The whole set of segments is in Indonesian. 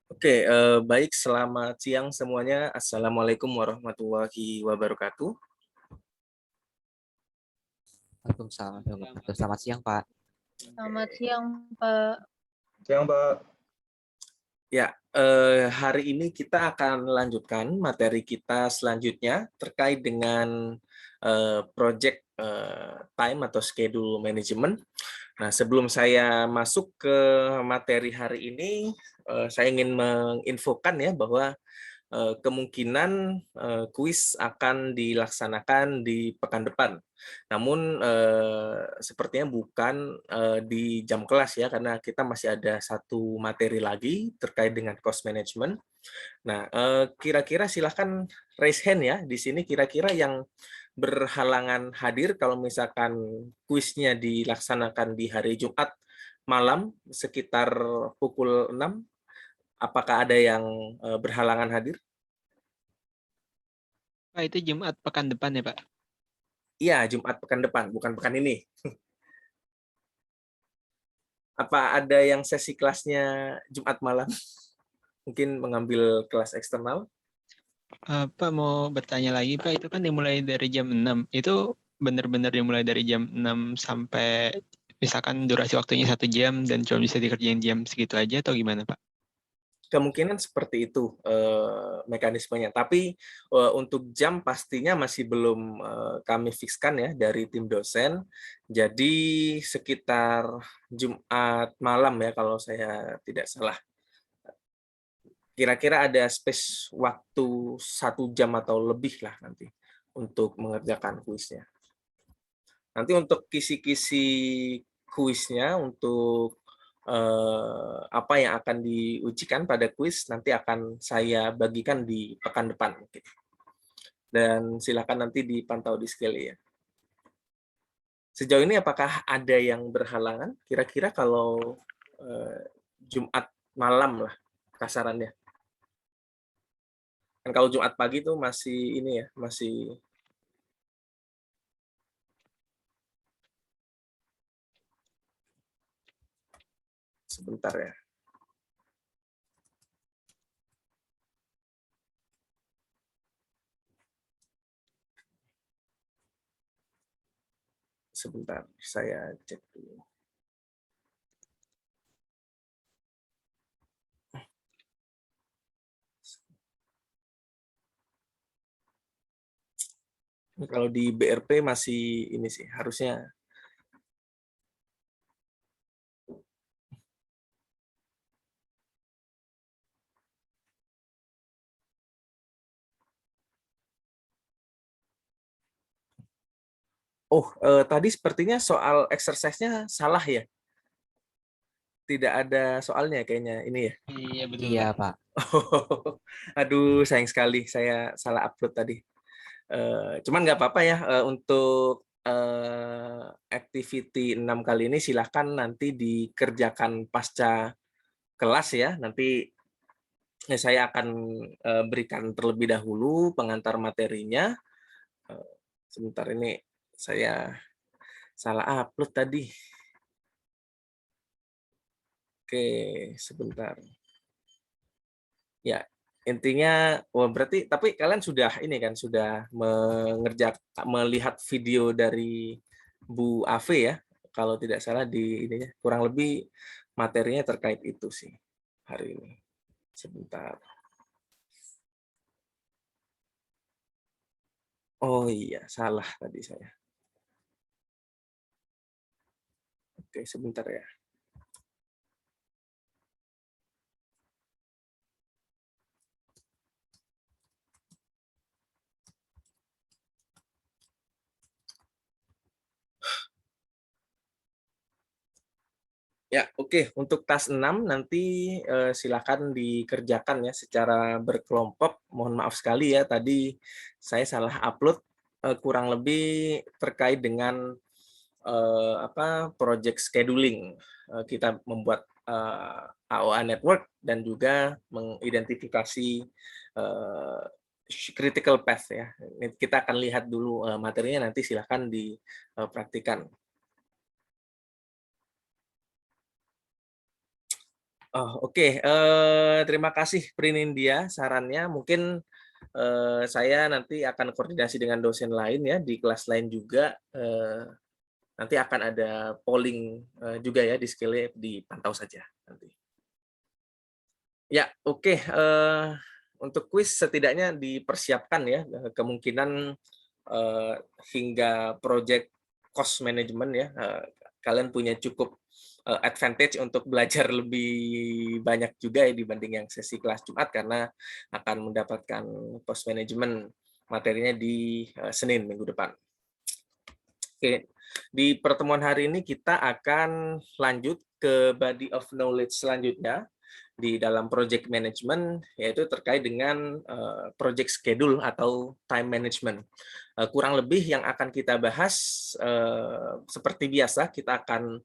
Oke, baik. Selamat siang semuanya. Assalamualaikum warahmatullahi wabarakatuh. Waalaikumsalam warahmatullahi wabarakatuh. Selamat siang, Pak. Selamat siang, Pak. Siang, Pak. Ya, hari ini kita akan lanjutkan materi kita selanjutnya terkait dengan project time atau schedule management. Nah, sebelum saya masuk ke materi hari ini, saya ingin menginfokan ya bahwa kemungkinan kuis akan dilaksanakan di pekan depan. Namun sepertinya bukan di jam kelas ya, karena kita masih ada satu materi lagi terkait dengan cost management. Nah, kira-kira silahkan raise hand ya di sini, kira-kira yang berhalangan hadir kalau misalkan kuisnya dilaksanakan di hari Jumat malam sekitar pukul 6. Apakah ada yang berhalangan hadir? Pak, itu Jumat pekan depan ya, Pak? Iya, Jumat pekan depan, bukan pekan ini. Apa ada yang sesi kelasnya Jumat malam? Mungkin mengambil kelas eksternal? Pak, mau bertanya lagi, Pak. Itu kan dimulai dari jam 6. Itu benar-benar dimulai dari jam 6 sampai misalkan durasi waktunya 1 jam dan cuma bisa dikerjain jam segitu aja atau gimana, Pak? Kemungkinan seperti itu mekanismenya. Tapi untuk jam pastinya masih belum kami fikskan ya dari tim dosen. Jadi sekitar Jumat malam ya kalau saya tidak salah. Kira-kira ada space waktu 1 jam atau lebih lah nanti untuk mengerjakan kuisnya. Nanti untuk kisi-kisi kuisnya, untuk apa yang akan diujikan pada kuis, nanti akan saya bagikan di pekan depan. Dan silakan nanti dipantau di Skeli ya. Sejauh ini apakah ada yang berhalangan? Kira-kira kalau Jumat malam lah kasarannya. Kan kalau Jumat pagi itu masih ini ya, masih sebentar ya. Sebentar, saya cek dulu. Kalau di BRP masih ini sih, harusnya tadi sepertinya soal exercise-nya salah ya? Tidak ada soalnya kayaknya ini ya? Iya, betul. Iya, Pak. Aduh, sayang sekali saya salah upload tadi. Cuman nggak apa-apa ya, untuk activity 6 kali ini silahkan nanti dikerjakan pasca kelas ya. Nanti saya akan berikan terlebih dahulu pengantar materinya. Sebentar, ini saya salah upload tadi. Oke, sebentar. Ya, intinya, berarti tapi kalian sudah ini kan, sudah melihat video dari Bu Ave ya, kalau tidak salah di ininya, kurang lebih materinya terkait itu sih hari ini. Sebentar. Oh iya, salah tadi saya. Oke, sebentar ya. Ya, oke. Untuk tas 6 nanti silakan dikerjakan ya secara berkelompok. Mohon maaf sekali ya, tadi saya salah upload, kurang lebih terkait dengan project scheduling. Kita membuat AOA network dan juga mengidentifikasi critical path ya. Kita akan lihat dulu materinya, nanti silakan dipraktikan. Oh, oke. Terima kasih Prinindya sarannya. Mungkin saya nanti akan koordinasi dengan dosen lain ya di kelas lain juga. Nanti akan ada polling juga ya di skill dipantau saja nanti. Ya, oke. Untuk kuis setidaknya dipersiapkan ya kemungkinan hingga project cost management ya. Kalian punya cukup advantage untuk belajar lebih banyak juga ya dibanding yang sesi kelas Jumat karena akan mendapatkan cost management materinya di Senin minggu depan. Oke, di pertemuan hari ini kita akan lanjut ke body of knowledge selanjutnya di dalam project management, yaitu terkait dengan project schedule atau time management. Kurang lebih yang akan kita bahas seperti biasa, kita akan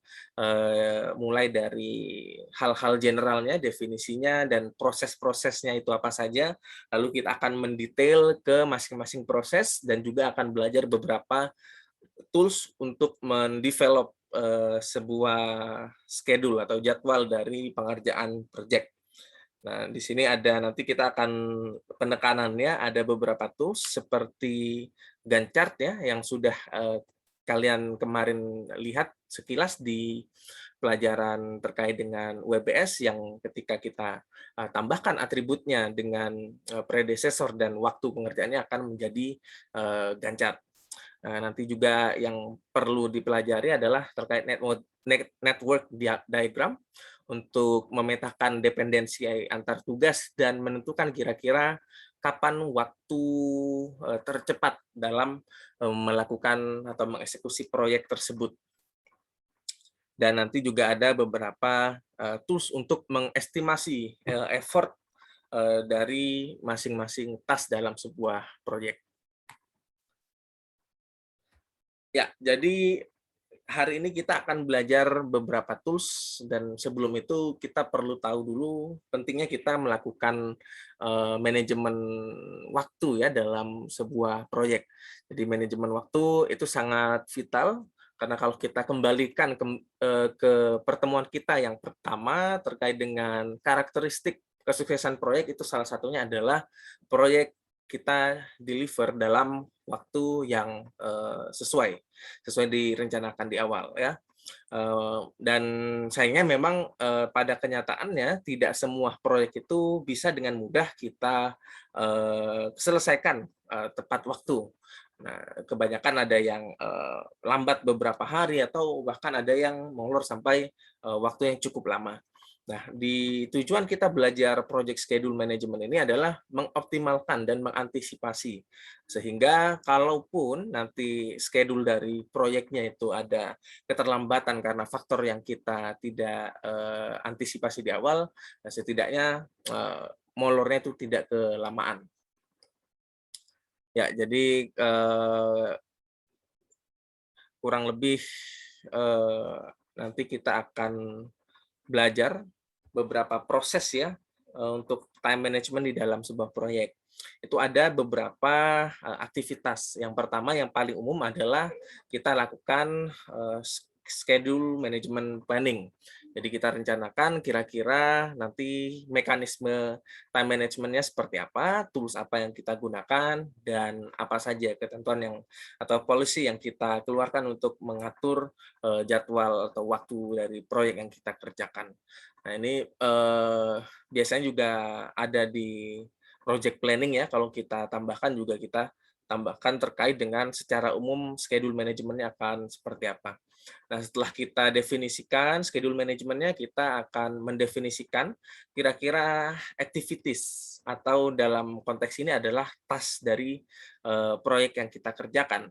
mulai dari hal-hal generalnya, definisinya, dan proses-prosesnya itu apa saja. Lalu kita akan mendetail ke masing-masing proses dan juga akan belajar beberapa tools untuk mendevelop sebuah schedule atau jadwal dari pengerjaan proyek. Nah, di sini ada nanti kita akan penekanannya ada beberapa tools seperti Gantt chart ya yang sudah kalian kemarin lihat sekilas di pelajaran terkait dengan WBS yang ketika kita tambahkan atributnya dengan predecessor dan waktu pengerjaannya akan menjadi Gantt chart. Nah, nanti juga yang perlu dipelajari adalah terkait network diagram untuk memetakan dependensi antar tugas dan menentukan kira-kira kapan waktu tercepat dalam melakukan atau mengeksekusi proyek tersebut. Dan nanti juga ada beberapa tools untuk mengestimasi effort dari masing-masing task dalam sebuah proyek. Ya, jadi hari ini kita akan belajar beberapa tools dan sebelum itu kita perlu tahu dulu pentingnya kita melakukan manajemen waktu ya dalam sebuah proyek. Jadi manajemen waktu itu sangat vital karena kalau kita kembalikan ke pertemuan kita yang pertama terkait dengan karakteristik kesuksesan proyek itu salah satunya adalah proyek kita deliver dalam waktu yang sesuai direncanakan di awal ya. Dan sayangnya memang pada kenyataannya tidak semua proyek itu bisa dengan mudah kita selesaikan tepat waktu. Nah, kebanyakan ada yang lambat beberapa hari atau bahkan ada yang molor sampai waktu yang cukup lama. Nah, di tujuan kita belajar project schedule management ini adalah mengoptimalkan dan mengantisipasi. Sehingga kalaupun nanti schedule dari proyeknya itu ada keterlambatan karena faktor yang kita tidak antisipasi di awal, nah setidaknya molornya itu tidak kelamaan. Ya, jadi kurang lebih nanti kita akan belajar beberapa proses ya untuk time management di dalam sebuah proyek. Itu ada beberapa aktivitas. Yang pertama yang paling umum adalah kita lakukan schedule management planning. Jadi kita rencanakan kira-kira nanti mekanisme time managementnya seperti apa, tools apa yang kita gunakan, dan apa saja ketentuan yang atau policy yang kita keluarkan untuk mengatur jadwal atau waktu dari proyek yang kita kerjakan. Nah ini biasanya juga ada di project planning ya, kalau kita tambahkan juga kita tambahkan terkait dengan secara umum schedule manajemennya akan seperti apa. Nah setelah kita definisikan schedule manajemennya, kita akan mendefinisikan kira-kira activities atau dalam konteks ini adalah task dari proyek yang kita kerjakan.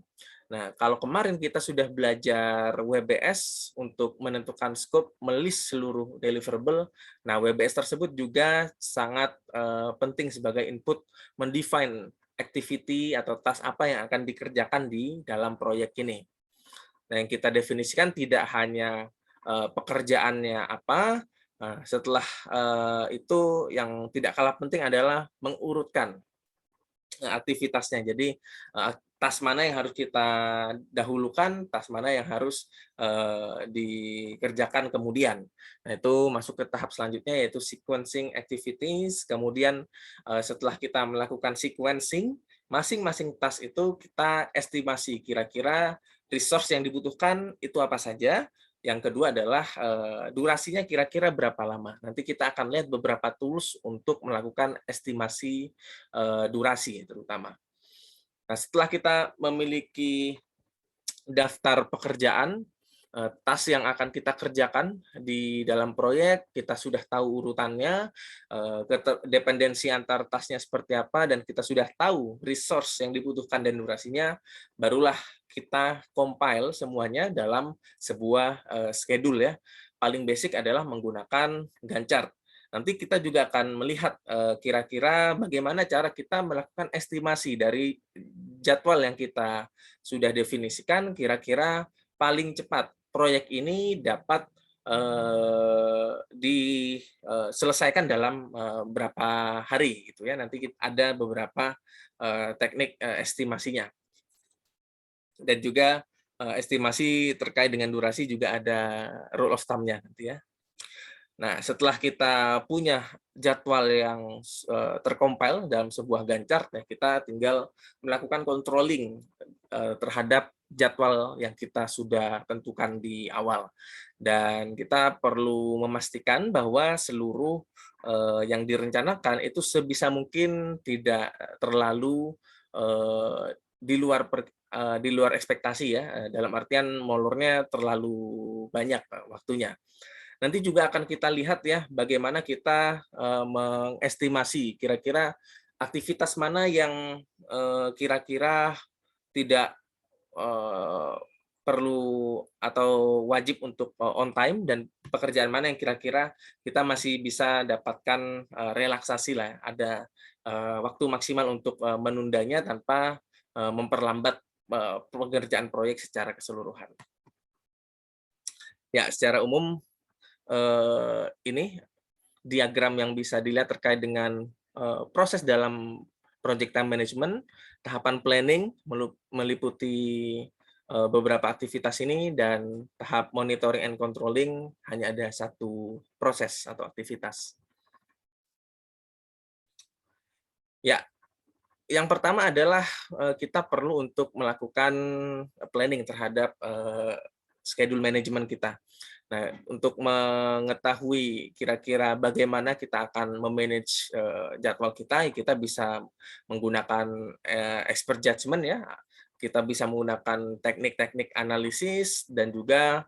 Nah, kalau kemarin kita sudah belajar WBS untuk menentukan scope, melist seluruh deliverable. Nah, WBS tersebut juga sangat penting sebagai input mendefine activity atau task apa yang akan dikerjakan di dalam proyek ini. Nah, yang kita definisikan tidak hanya pekerjaannya apa, nah, setelah itu yang tidak kalah penting adalah mengurutkan aktivitasnya. Jadi task mana yang harus kita dahulukan, task mana yang harus dikerjakan kemudian. Nah, itu masuk ke tahap selanjutnya yaitu sequencing activities. Kemudian setelah kita melakukan sequencing, masing-masing task itu kita estimasi kira-kira resource yang dibutuhkan itu apa saja. Yang kedua adalah durasinya kira-kira berapa lama. Nanti kita akan lihat beberapa tools untuk melakukan estimasi durasi terutama. Nah, setelah kita memiliki daftar pekerjaan, task yang akan kita kerjakan di dalam proyek, kita sudah tahu urutannya, dependensi antar tasknya seperti apa, dan kita sudah tahu resource yang dibutuhkan dan durasinya, barulah kita compile semuanya dalam sebuah schedule ya. Paling basic adalah menggunakan Gantt chart. Nanti kita juga akan melihat kira-kira bagaimana cara kita melakukan estimasi dari jadwal yang kita sudah definisikan, kira-kira paling cepat proyek ini dapat diselesaikan dalam berapa hari gitu ya. Nanti ada beberapa teknik estimasinya. Dan juga estimasi terkait dengan durasi juga ada rule of thumb-nya nanti ya. Nah, setelah kita punya jadwal yang tercompile dalam sebuah Gantt chart, ya, kita tinggal melakukan controlling terhadap jadwal yang kita sudah tentukan di awal. Dan kita perlu memastikan bahwa seluruh yang direncanakan itu sebisa mungkin tidak terlalu di luar ekspektasi ya, dalam artian molornya terlalu banyak waktunya. Nanti juga akan kita lihat ya bagaimana kita mengestimasi kira-kira aktivitas mana yang kira-kira tidak perlu atau wajib untuk on time, dan pekerjaan mana yang kira-kira kita masih bisa dapatkan relaksasi lah, ada waktu maksimal untuk menundanya tanpa memperlambat pekerjaan proyek secara keseluruhan. Ya, secara umum ini diagram yang bisa dilihat terkait dengan proses dalam project time management. Tahapan planning meliputi beberapa aktivitas ini, dan tahap monitoring and controlling hanya ada satu proses atau aktivitas. Ya, yang pertama adalah kita perlu untuk melakukan planning terhadap schedule management kita. Nah, untuk mengetahui kira-kira bagaimana kita akan memanage jadwal kita, kita bisa menggunakan expert judgment ya. Kita bisa menggunakan teknik-teknik analisis, dan juga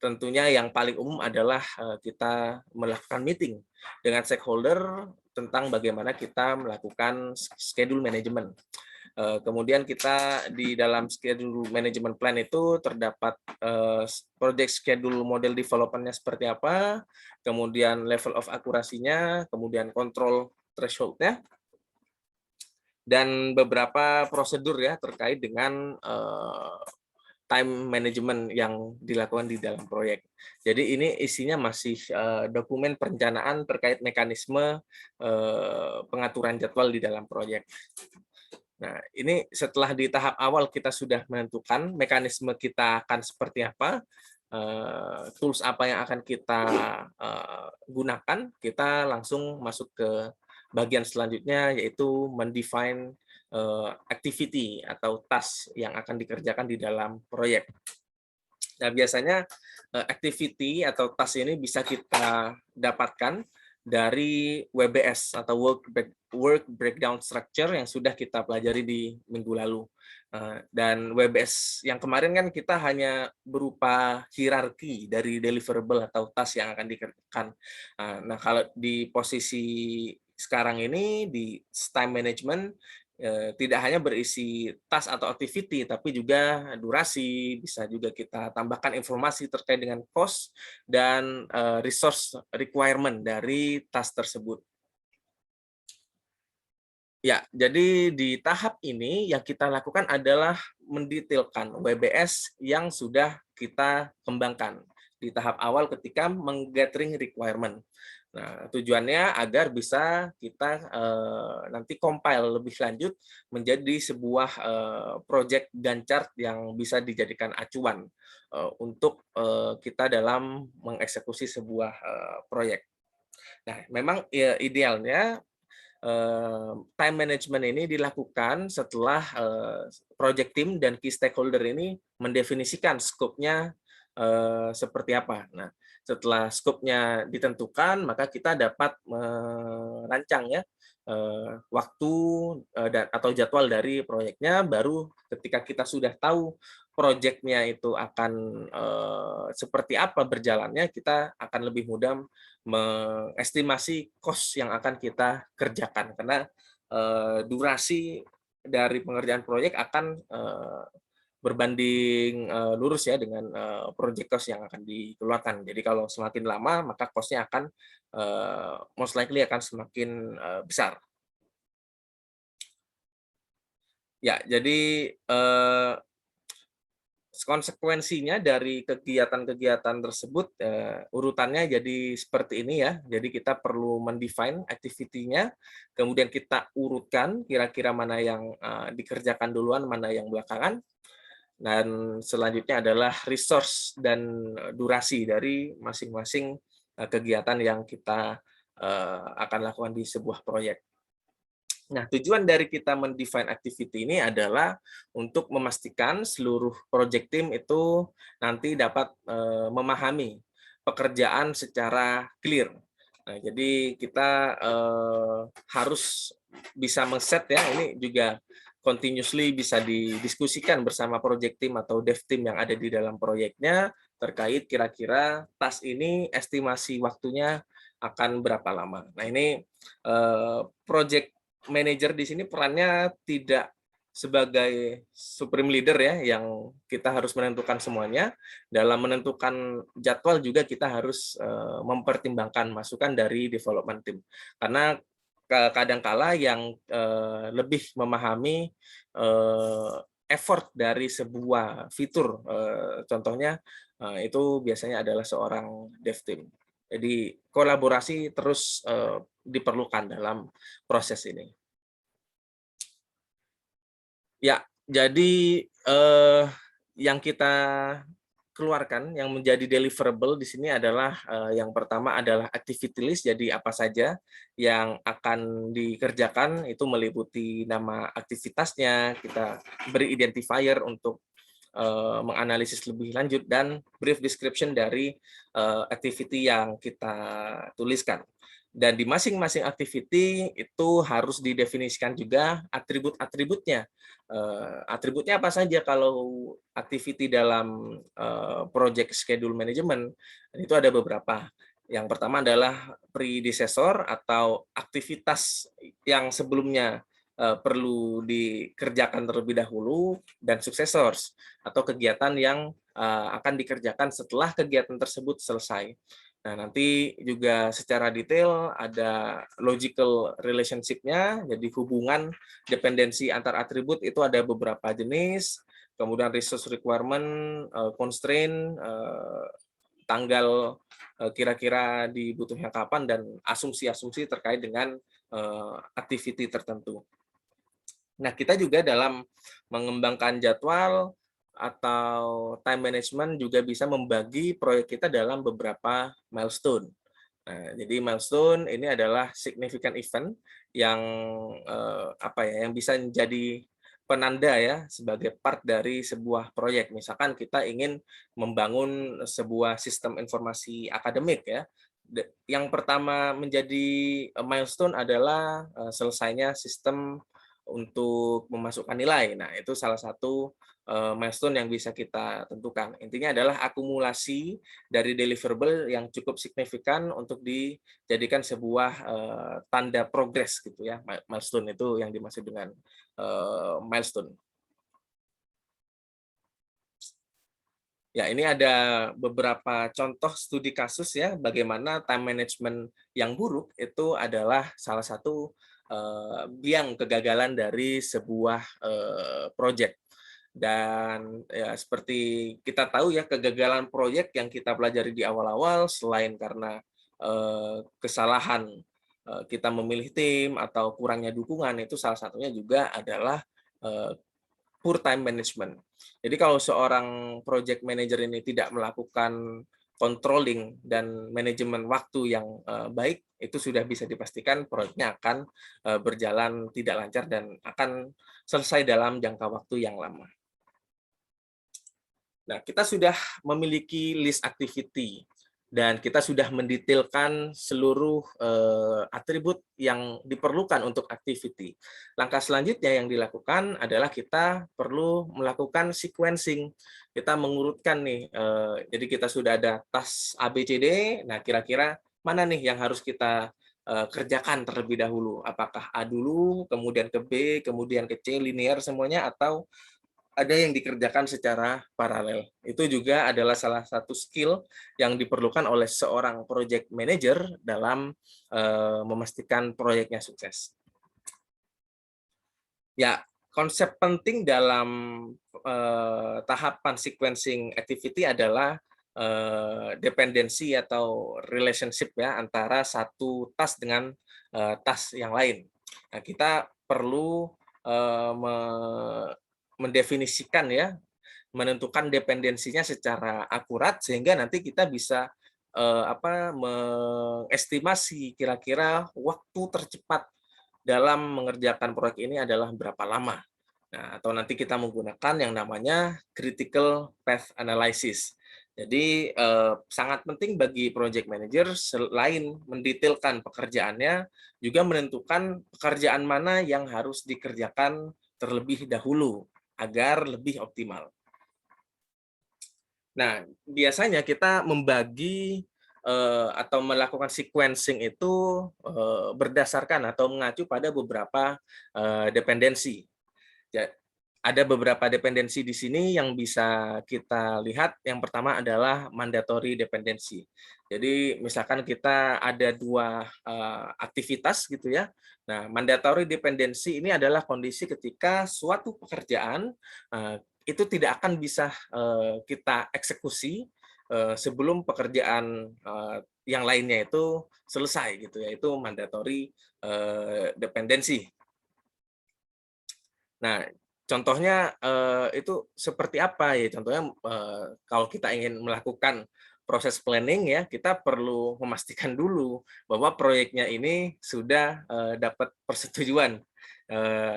tentunya yang paling umum adalah kita melakukan meeting dengan stakeholder tentang bagaimana kita melakukan schedule management. Kemudian kita di dalam schedule management plan itu terdapat project schedule model development-nya seperti apa, kemudian level of akurasinya, kemudian control threshold-nya, dan beberapa prosedur ya terkait dengan time management yang dilakukan di dalam proyek. Jadi ini isinya masih dokumen perencanaan terkait mekanisme pengaturan jadwal di dalam proyek. Nah, ini setelah di tahap awal kita sudah menentukan mekanisme kita akan seperti apa, tools apa yang akan kita gunakan, kita langsung masuk ke bagian selanjutnya, yaitu mendefine activity atau task yang akan dikerjakan di dalam proyek. Nah, biasanya activity atau task ini bisa kita dapatkan dari WBS atau Work Breakdown Structure yang sudah kita pelajari di minggu lalu. Dan WBS yang kemarin kan kita hanya berupa hierarki dari deliverable atau task yang akan dikerjakan. Nah, kalau di posisi sekarang ini di time management, tidak hanya berisi task atau activity, tapi juga durasi, bisa juga kita tambahkan informasi terkait dengan cost dan resource requirement dari task tersebut. Ya, jadi di tahap ini yang kita lakukan adalah mendetailkan WBS yang sudah kita kembangkan di tahap awal ketika menggathering requirement. Nah, tujuannya agar bisa kita nanti compile lebih lanjut menjadi sebuah project Gantt chart yang bisa dijadikan acuan untuk kita dalam mengeksekusi sebuah proyek. Nah, memang ya, idealnya time management ini dilakukan setelah project team dan key stakeholder ini mendefinisikan skopnya seperti apa. Nah, setelah skopnya ditentukan, maka kita dapat merancang ya waktu atau jadwal dari proyeknya. Baru ketika kita sudah tahu proyeknya itu akan seperti apa berjalannya, kita akan lebih mudah mengestimasi cost yang akan kita kerjakan, karena durasi dari pengerjaan proyek akan berbanding lurus ya dengan project cost yang akan dikeluarkan. Jadi kalau semakin lama, maka cost-nya akan most likely akan semakin besar. Ya, jadi konsekuensinya dari kegiatan-kegiatan tersebut urutannya jadi seperti ini ya. Jadi kita perlu mendefine activity-nya, kemudian kita urutkan kira-kira mana yang dikerjakan duluan, mana yang belakangan. Dan selanjutnya adalah resource dan durasi dari masing-masing kegiatan yang kita akan lakukan di sebuah proyek. Nah, tujuan dari kita mendefine activity ini adalah untuk memastikan seluruh project team itu nanti dapat memahami pekerjaan secara clear. Nah, jadi kita harus bisa men-set ya, ini juga continuously bisa didiskusikan bersama project team atau dev team yang ada di dalam proyeknya terkait kira-kira task ini estimasi waktunya akan berapa lama. Nah, ini project manager di sini perannya tidak sebagai supreme leader ya, yang kita harus menentukan semuanya. Dalam menentukan jadwal juga kita harus mempertimbangkan masukan dari development team. Karena kadangkala yang lebih memahami effort dari sebuah fitur, contohnya itu biasanya adalah seorang dev team. Jadi kolaborasi terus diperlukan dalam proses ini. Ya, jadi yang kita keluarkan yang menjadi deliverable di sini adalah yang pertama adalah activity list. Jadi apa saja yang akan dikerjakan itu meliputi nama aktivitasnya, kita beri identifier untuk menganalisis lebih lanjut, dan brief description dari activity yang kita tuliskan. Dan di masing-masing activity itu harus didefinisikan juga atribut-atributnya. Atributnya apa saja kalau activity dalam project schedule management, itu ada beberapa. Yang pertama adalah predecessor atau aktivitas yang sebelumnya perlu dikerjakan terlebih dahulu, dan successors atau kegiatan yang akan dikerjakan setelah kegiatan tersebut selesai. Nah, nanti juga secara detail ada logical relationship-nya, jadi hubungan dependensi antar atribut itu ada beberapa jenis, kemudian resource requirement, constraint, tanggal kira-kira dibutuhkan kapan, dan asumsi-asumsi terkait dengan activity tertentu. Nah, kita juga dalam mengembangkan jadwal atau time management juga bisa membagi proyek kita dalam beberapa milestone. Nah, jadi milestone ini adalah significant event yang yang bisa menjadi penanda ya sebagai part dari sebuah proyek. Misalkan kita ingin membangun sebuah sistem informasi akademik ya. Yang pertama menjadi milestone adalah selesainya sistem untuk memasukkan nilai. Nah, itu salah satu milestone yang bisa kita tentukan. Intinya adalah akumulasi dari deliverable yang cukup signifikan untuk dijadikan sebuah tanda progres gitu ya. Milestone itu yang dimaksud dengan milestone. Ya, ini ada beberapa contoh studi kasus ya, bagaimana time management yang buruk itu adalah salah satu biang kegagalan dari sebuah proyek. Dan ya seperti kita tahu ya, kegagalan proyek yang kita pelajari di awal-awal selain karena kesalahan kita memilih tim atau kurangnya dukungan, itu salah satunya juga adalah poor time management. Jadi kalau seorang project manager ini tidak melakukan controlling dan manajemen waktu yang baik, itu sudah bisa dipastikan proyeknya akan berjalan tidak lancar dan akan selesai dalam jangka waktu yang lama. Nah, kita sudah memiliki list activity dan kita sudah mendetailkan seluruh atribut yang diperlukan untuk activity. Langkah selanjutnya yang dilakukan adalah kita perlu melakukan sequencing. Kita mengurutkan nih, jadi kita sudah ada task A, B, C, D. Nah, kira-kira mana nih yang harus kita kerjakan terlebih dahulu? Apakah A dulu, kemudian ke B, kemudian ke C, linear semuanya, atau ada yang dikerjakan secara paralel. Itu juga adalah salah satu skill yang diperlukan oleh seorang project manager dalam memastikan proyeknya sukses. Ya, konsep penting dalam tahapan sequencing activity adalah dependensi atau relationship ya antara satu task dengan task yang lain. Nah, kita perlu mendefinisikan ya, menentukan dependensinya secara akurat sehingga nanti kita bisa mengestimasi kira-kira waktu tercepat dalam mengerjakan proyek ini adalah berapa lama. Nah, atau nanti kita menggunakan yang namanya critical path analysis. Jadi sangat penting bagi project manager selain mendetailkan pekerjaannya, juga menentukan pekerjaan mana yang harus dikerjakan terlebih dahulu agar lebih optimal. Nah, biasanya kita membagi atau melakukan sequencing itu berdasarkan atau mengacu pada beberapa dependensi. Ada beberapa dependensi di sini yang bisa kita lihat. Yang pertama adalah mandatory dependency. Jadi misalkan kita ada dua aktivitas gitu ya. Nah, mandatory dependency ini adalah kondisi ketika suatu pekerjaan itu tidak akan bisa kita eksekusi sebelum pekerjaan yang lainnya itu selesai gitu ya. Itu mandatory dependency. Nah, contohnya itu seperti apa ya? Contohnya kalau kita ingin melakukan proses planning ya, kita perlu memastikan dulu bahwa proyeknya ini sudah dapat persetujuan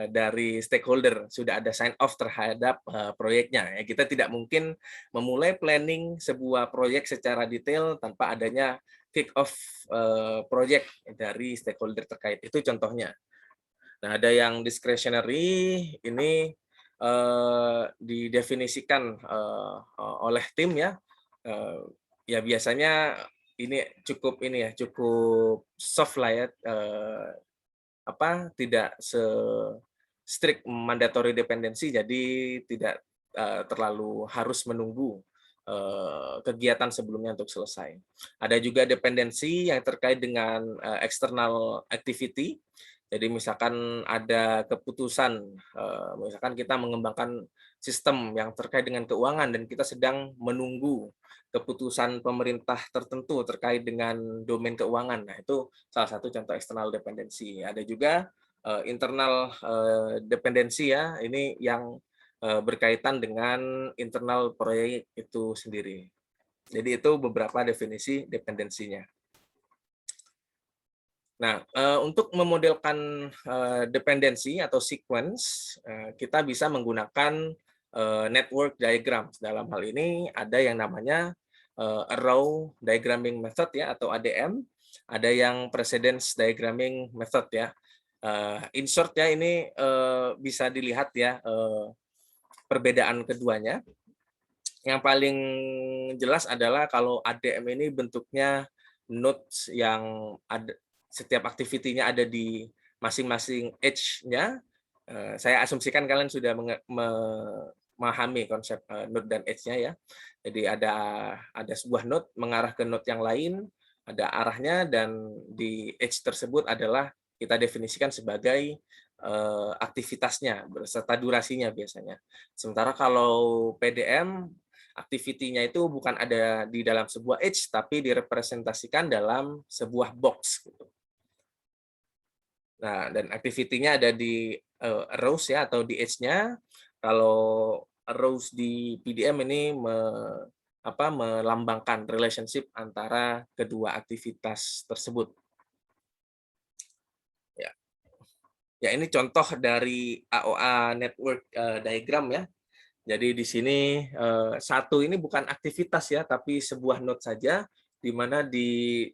dari stakeholder, sudah ada sign off terhadap proyeknya. Ya, kita tidak mungkin memulai planning sebuah proyek secara detail tanpa adanya kick off project dari stakeholder terkait. Itu contohnya. Nah, ada yang discretionary, ini didefinisikan oleh tim ya. Ya biasanya ini cukup soft lah ya, tidak strict mandatory dependency, jadi tidak terlalu harus menunggu kegiatan sebelumnya untuk selesai. Ada juga dependensi yang terkait dengan external activity. Jadi misalkan ada keputusan, misalkan kita mengembangkan sistem yang terkait dengan keuangan dan kita sedang menunggu keputusan pemerintah tertentu terkait dengan domain keuangan. Nah, itu salah satu contoh external dependency. Ada juga internal dependency ya, ini yang berkaitan dengan internal proyek itu sendiri. Jadi itu beberapa definisi dependensinya. Nah, untuk memodelkan dependensi atau sequence, kita bisa menggunakan network diagram. Dalam hal ini ada yang namanya arrow diagramming method ya, atau ADM. Ada yang precedence diagramming method ya. In short ya, ini bisa dilihat ya perbedaan keduanya. Yang paling jelas adalah kalau ADM ini bentuknya nodes yang ada, setiap aktivitinya ada di masing-masing edge-nya. Saya asumsikan kalian sudah memahami konsep node dan edge-nya ya. Jadi ada sebuah node mengarah ke node yang lain, ada arahnya, dan di edge tersebut adalah kita definisikan sebagai aktivitasnya beserta durasinya biasanya. Sementara kalau PDM Activity-nya itu bukan ada di dalam sebuah edge, tapi direpresentasikan dalam sebuah box. Gitu. Nah, dan activity-nya ada di rows ya, atau di edge-nya. Kalau rows di PDM ini melambangkan relationship antara kedua aktivitas tersebut. Ya, ya ini contoh dari AOA network diagram ya. Jadi di sini satu ini bukan aktivitas ya, tapi sebuah node saja, di mana di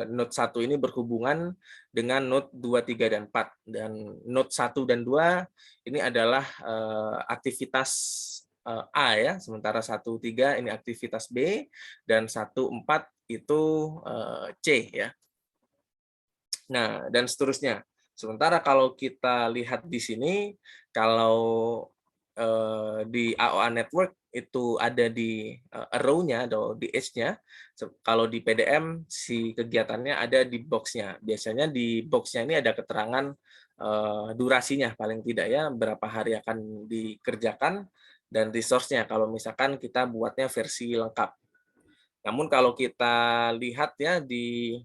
node 1 ini berhubungan dengan node 2, 3, dan 4. Dan node 1 dan 2 ini adalah aktivitas A ya, sementara 1, 3 ini aktivitas B, dan 1, 4 itu C ya. Nah, dan seterusnya. Sementara kalau kita lihat di sini, kalau di AOA network itu ada di row-nya atau di edge-nya. Kalau di PDM si kegiatannya ada di box-nya. Biasanya di box-nya ini ada keterangan durasinya paling tidak ya, berapa hari akan dikerjakan, dan resource-nya kalau misalkan kita buatnya versi lengkap. Namun kalau kita lihat ya di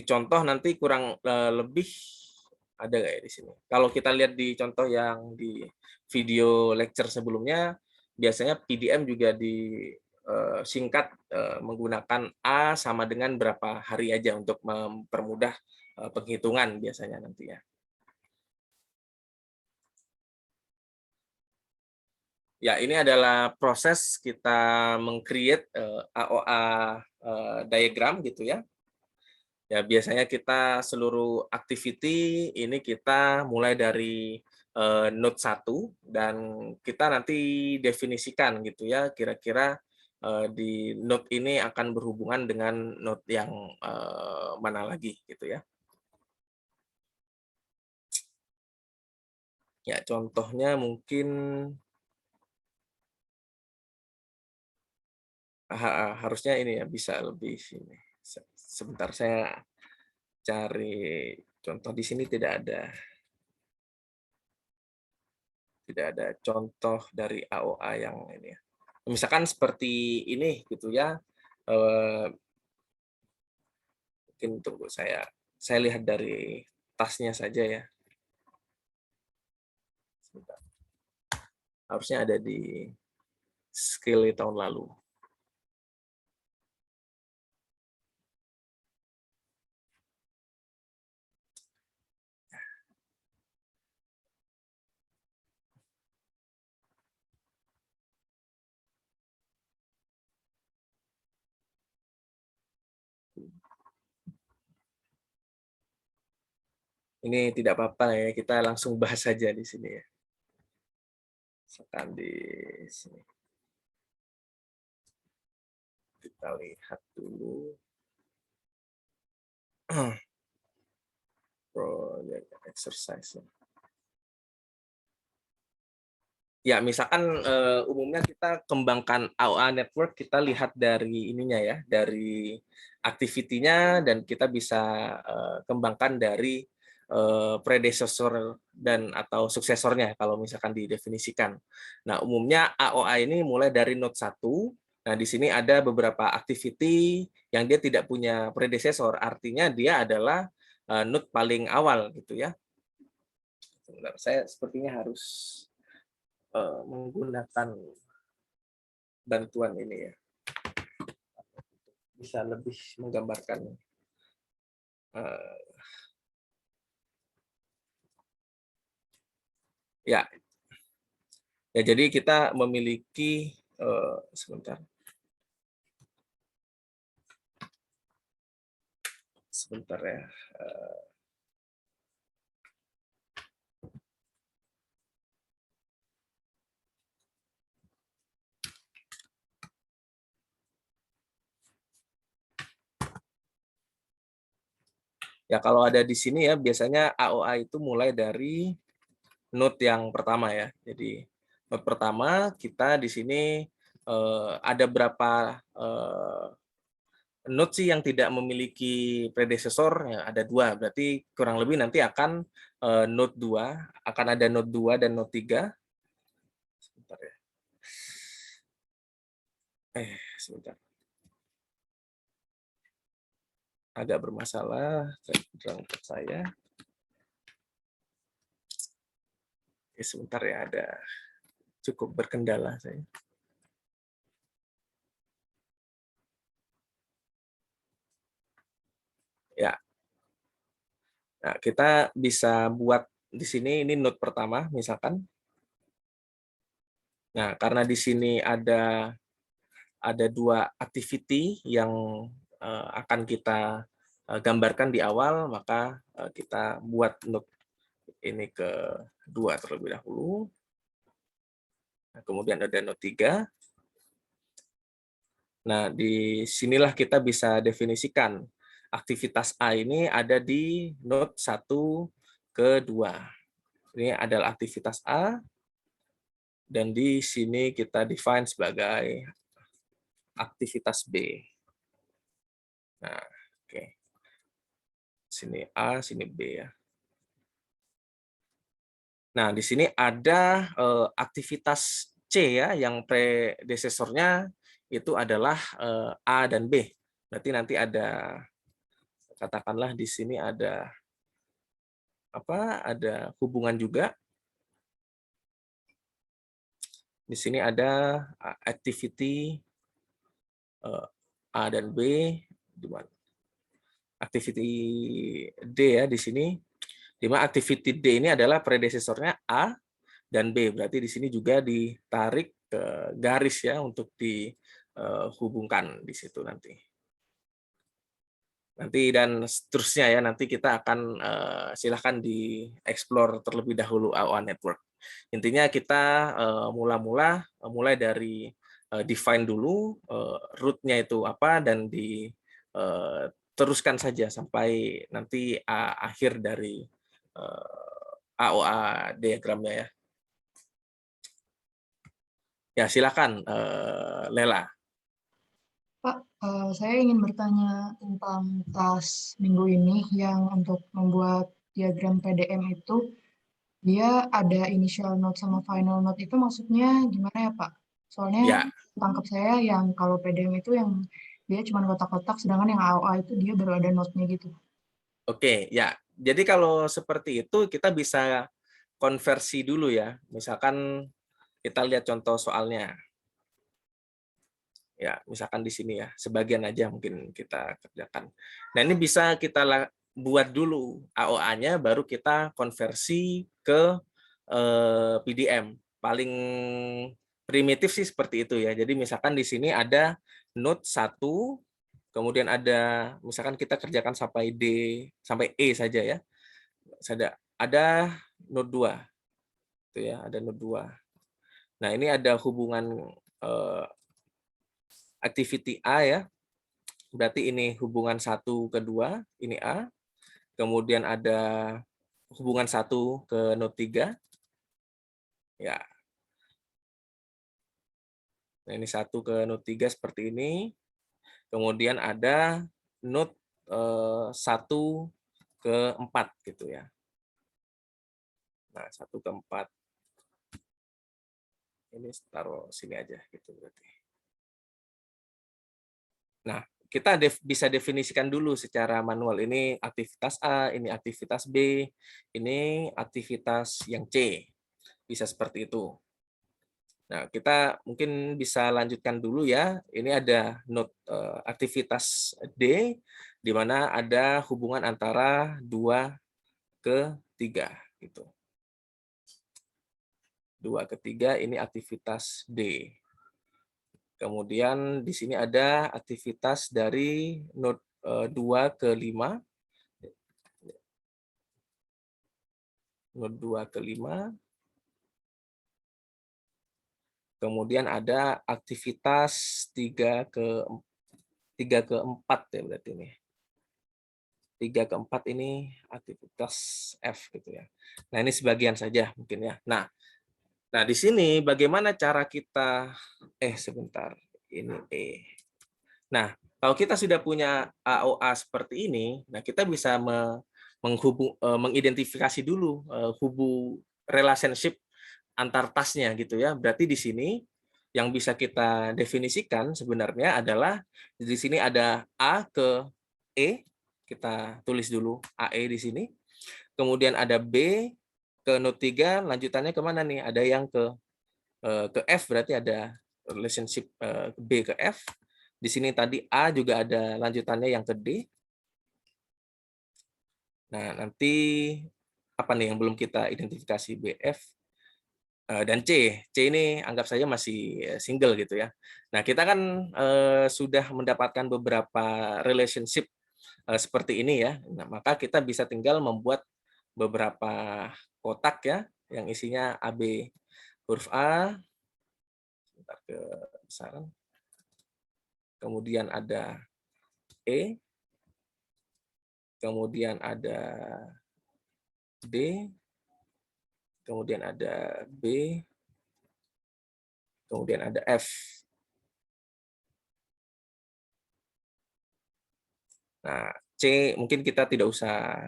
contoh nanti kurang lebih ada nggak ya di sini? Kalau kita lihat di contoh yang di video lecture sebelumnya, biasanya PDM juga disingkat menggunakan A sama dengan berapa hari aja untuk mempermudah penghitungan biasanya nantinya. Ya, ini adalah proses kita meng-create AOA diagram gitu ya. Ya, biasanya kita seluruh activity ini kita mulai dari node 1 dan kita nanti definisikan gitu ya, kira-kira di node ini akan berhubungan dengan node yang mana lagi gitu ya. Ya, contohnya mungkin harusnya ini ya bisa lebih sini. Sebentar saya cari contoh di sini tidak ada contoh dari AOA yang ini ya. Misalkan seperti ini gitu ya. Mungkin tunggu saya lihat dari tasnya saja ya. Sebentar. Harusnya ada di skill tahun lalu. Ini tidak apa-apa ya, kita langsung bahas saja di sini ya. Misalkan di sini. Kita lihat dulu. Project exercise. Ya, misalkan umumnya kita kembangkan AOA network, kita lihat dari ininya ya, dari activity-nya, dan kita bisa kembangkan dari predecessor dan atau suksesornya kalau misalkan didefinisikan. Nah, umumnya AOA ini mulai dari node 1. Nah, di sini ada beberapa activity yang dia tidak punya predecessor, artinya dia adalah node paling awal gitu ya. Sebentar, saya sepertinya harus menggunakan bantuan ini ya, bisa lebih menggambarkan ya. Ya, jadi kita memiliki sebentar ya. Ya, kalau ada di sini ya, biasanya AOA itu mulai dari node yang pertama ya. Jadi node pertama kita di sini ada berapa node sih yang tidak memiliki predecessor ya, ada 2. Berarti kurang lebih nanti akan node 2, akan ada node 2 dan node 3. Sebentar ya. Sebentar. Agak bermasalah untuk saya. Sebentar ya, ada cukup berkendala saya. Ya. Nah, kita bisa buat di sini, ini note pertama misalkan. Nah, karena di sini ada 2 activity yang akan kita gambarkan di awal, maka kita buat note ini ke 2 terlebih dahulu. Nah, kemudian ada note 3. Nah, di sinilah kita bisa definisikan aktivitas A ini ada di note 1 ke 2. Ini adalah aktivitas A, dan di sini kita define sebagai aktivitas B. Nah, oke. Sini A, sini B ya. Nah, di sini ada aktivitas C ya, yang predecesornya itu adalah A dan B. Berarti nanti ada, katakanlah di sini ada ada hubungan juga. Di sini ada activity A dan B, di mana activity D ya di sini. Di mana activity D ini adalah predecesornya A dan B. Berarti di sini juga ditarik ke garis ya untuk dihubungkan di situ nanti. Dan seterusnya ya, nanti kita akan silahkan di-explore terlebih dahulu AOA network. Intinya kita mulai dari define dulu root-nya itu apa, dan teruskan saja sampai nanti akhir dari AOA diagramnya ya. Ya, silakan Lela. Pak, saya ingin bertanya tentang tas minggu ini yang untuk membuat diagram PDM itu, dia ada initial note sama final note itu maksudnya gimana ya Pak? Soalnya Ya, tangkap saya yang kalau PDM itu yang dia cuma kotak-kotak, sedangkan yang AOA itu dia baru ada note-nya gitu. oke, ya. Jadi kalau seperti itu kita bisa konversi dulu ya. Misalkan kita lihat contoh soalnya. Ya, misalkan di sini ya, sebagian aja mungkin kita kerjakan. Nah, ini bisa kita buat dulu AOA-nya, baru kita konversi ke PDM. Paling primitif sih seperti itu ya. Jadi misalkan di sini ada node 1, kemudian ada, misalkan kita kerjakan sampai sampai E saja ya. Ada node 2. Itu ya, ada node 2. Nah, ini ada hubungan activity A ya, berarti ini hubungan 1 ke 2, ini A. Kemudian ada hubungan 1 ke node 3. Ya. Nah, ini 1 ke node 3 seperti ini. Kemudian ada node 1 ke 4 gitu ya. Nah, 1 ke 4. Ini taruh sini aja gitu berarti. Nah, kita bisa definisikan dulu secara manual. Ini aktivitas A, ini aktivitas B, ini aktivitas yang C. Bisa seperti itu. Nah, kita mungkin bisa lanjutkan dulu ya. Ini ada node aktivitas D, di mana ada hubungan antara 2 ke 3. Gitu. 2 ke 3 ini aktivitas D. Kemudian di sini ada aktivitas dari node 2 ke 5. Node 2 ke 5. Kemudian ada aktivitas 3 ke 4 ya berarti ini. 3 ke 4 ini aktivitas F gitu ya. Nah, ini sebagian saja mungkin ya. Nah, di sini bagaimana cara kita sebentar. Ini E. Nah, kalau kita sudah punya AOA seperti ini, nah kita bisa mengidentifikasi dulu relationship antar tasnya gitu ya. Berarti di sini yang bisa kita definisikan sebenarnya adalah di sini ada A ke E, kita tulis dulu AE di sini. Kemudian ada B ke node 3, lanjutannya kemana nih? Ada yang ke F, berarti ada relationship B ke F. Di sini tadi A juga ada lanjutannya yang ke D. Nah, nanti apa nih yang belum kita identifikasi? BF dan C. C ini anggap saja masih single gitu ya. Nah, kita kan sudah mendapatkan beberapa relationship seperti ini ya. Nah, maka kita bisa tinggal membuat beberapa kotak ya yang isinya AB huruf A, sebentar ke besaran. Kemudian ada E, kemudian ada D, kemudian ada B, kemudian ada F. Nah, C mungkin kita tidak usah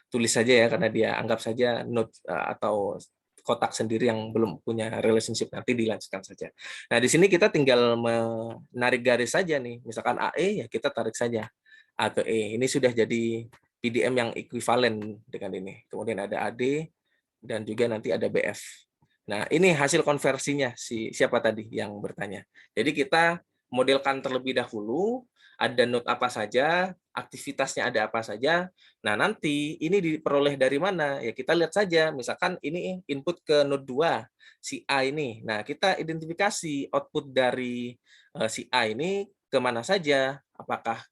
tulis saja ya, karena dia anggap saja node atau kotak sendiri yang belum punya relationship, nanti dilanjutkan saja. Nah, di sini kita tinggal menarik garis saja nih, misalkan AE ya kita tarik saja A ke E. Ini sudah jadi PDM yang ekuivalen dengan ini. Kemudian ada AD dan juga nanti ada BF. Nah, ini hasil konversinya siapa tadi yang bertanya. Jadi kita modelkan terlebih dahulu, ada node apa saja, aktivitasnya ada apa saja. Nah, nanti ini diperoleh dari mana? Ya kita lihat saja, misalkan ini input ke node 2, si A ini. Nah, kita identifikasi output dari si A ini kemana saja. Apakah